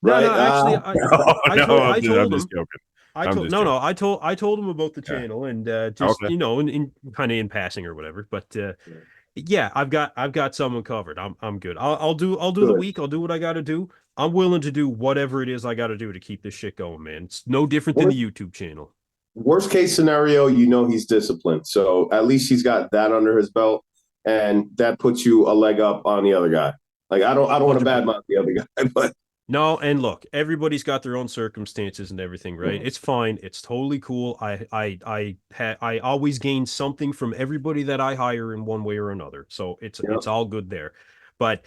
Right? No, actually, I told him. Just joking. I told him about the channel and just in kind of in passing or whatever. But I've got someone covered. I'm good. I'll do the week. I'll do what I got to do. I'm willing to do whatever it is I got to do to keep this shit going, man. It's no different than the YouTube channel. Worst case scenario, he's disciplined. So at least he's got that under his belt, and that puts you a leg up on the other guy. Like I don't want to badmouth the other guy, but. No, and look, everybody's got their own circumstances and everything, right? It's fine. It's totally cool. I always gain something from everybody that I hire in one way or another. So it's all good there. But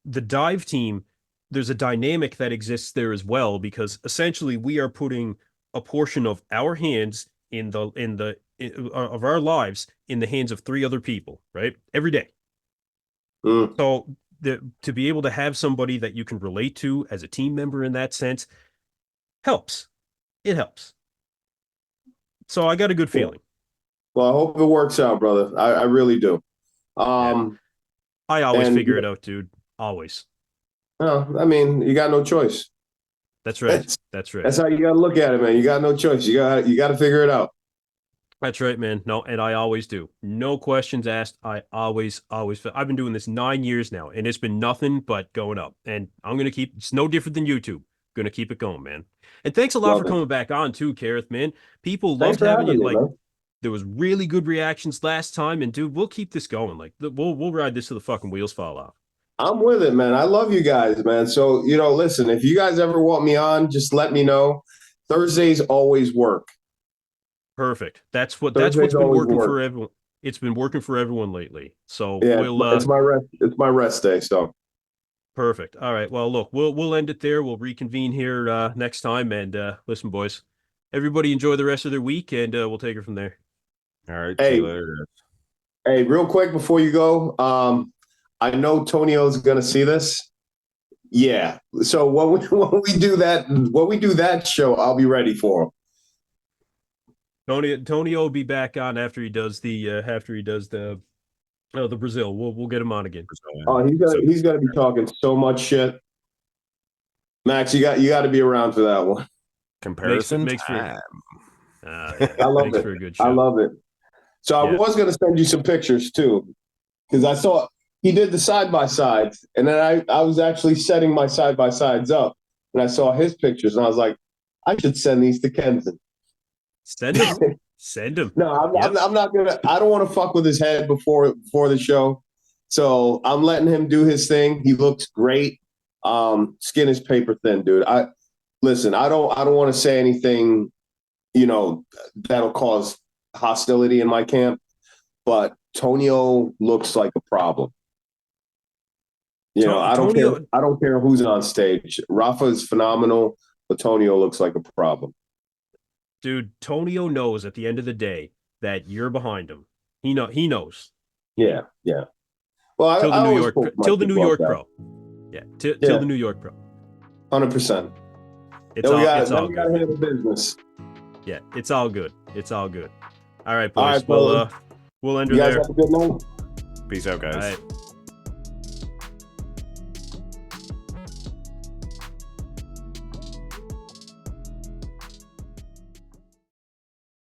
the dive team, there's a dynamic that exists there as well, because essentially we are putting a portion of our hands of our lives in the hands of 3 other people, right? Every day. So to be able to have somebody that you can relate to as a team member in that sense helps. It helps. So I got a good feeling. Well, I hope it works out, brother. I really do. I always figure it out, dude. Always. No, I mean, you got no choice. That's right. That's right. That's how you got to look at it, man. You got no choice. You got to figure it out. That's right, man. No, and I always do. No questions asked. I always. I've been doing this 9 years now, and it's been nothing but going up. And I'm gonna keep. It's no different than YouTube. Gonna keep it going, man. And thanks a lot for coming back on too, Kerrith, man. People loved having you. Like, there was really good reactions last time, and dude, we'll keep this going. Like, we'll ride this till the fucking wheels fall off. I'm with it, man. I love you guys, man. So listen, if you guys ever want me on, just let me know. Thursdays always work. Perfect. That's what's been working for everyone. It's been working for everyone lately. So it's my rest. It's my rest day. So perfect. All right. Well, look, we'll end it there. We'll reconvene here next time. And listen, boys, everybody enjoy the rest of their week, and we'll take it from there. All right. See you later. Hey, real quick before you go, I know Tonio's gonna see this. Yeah. So when we do that show, I'll be ready for him. Tonio will be back on after he does the Brazil. We'll get him on again. Oh, he's gonna be talking so much shit. Max, you got to be around for that one. Comparison makes time. Yeah. I love Makes it. for a good show. I love it. So I was gonna send you some pictures too, because I saw he did the side by sides, and then I was actually setting my side by sides up, and I saw his pictures, and I was like, I should send these to Kenton. Send him. Send him. No, I'm not gonna. I don't want to fuck with his head before the show, so I'm letting him do his thing. He looks great. Skin is paper thin, dude. I don't want to say anything, that'll cause hostility in my camp, but Tonio looks like a problem. I don't care who's on stage. Rafa is phenomenal, but Tonio looks like a problem. Dude, Tonio knows at the end of the day that you're behind him. He knows. Yeah. Well, till the New York Pro. Yeah, till the New York Pro. 100%. It's all good. We gotta handle business. Yeah, it's all good. It's all good. All right, boys. All right, we'll end her you guys there. have a good night. Peace out, guys. All right.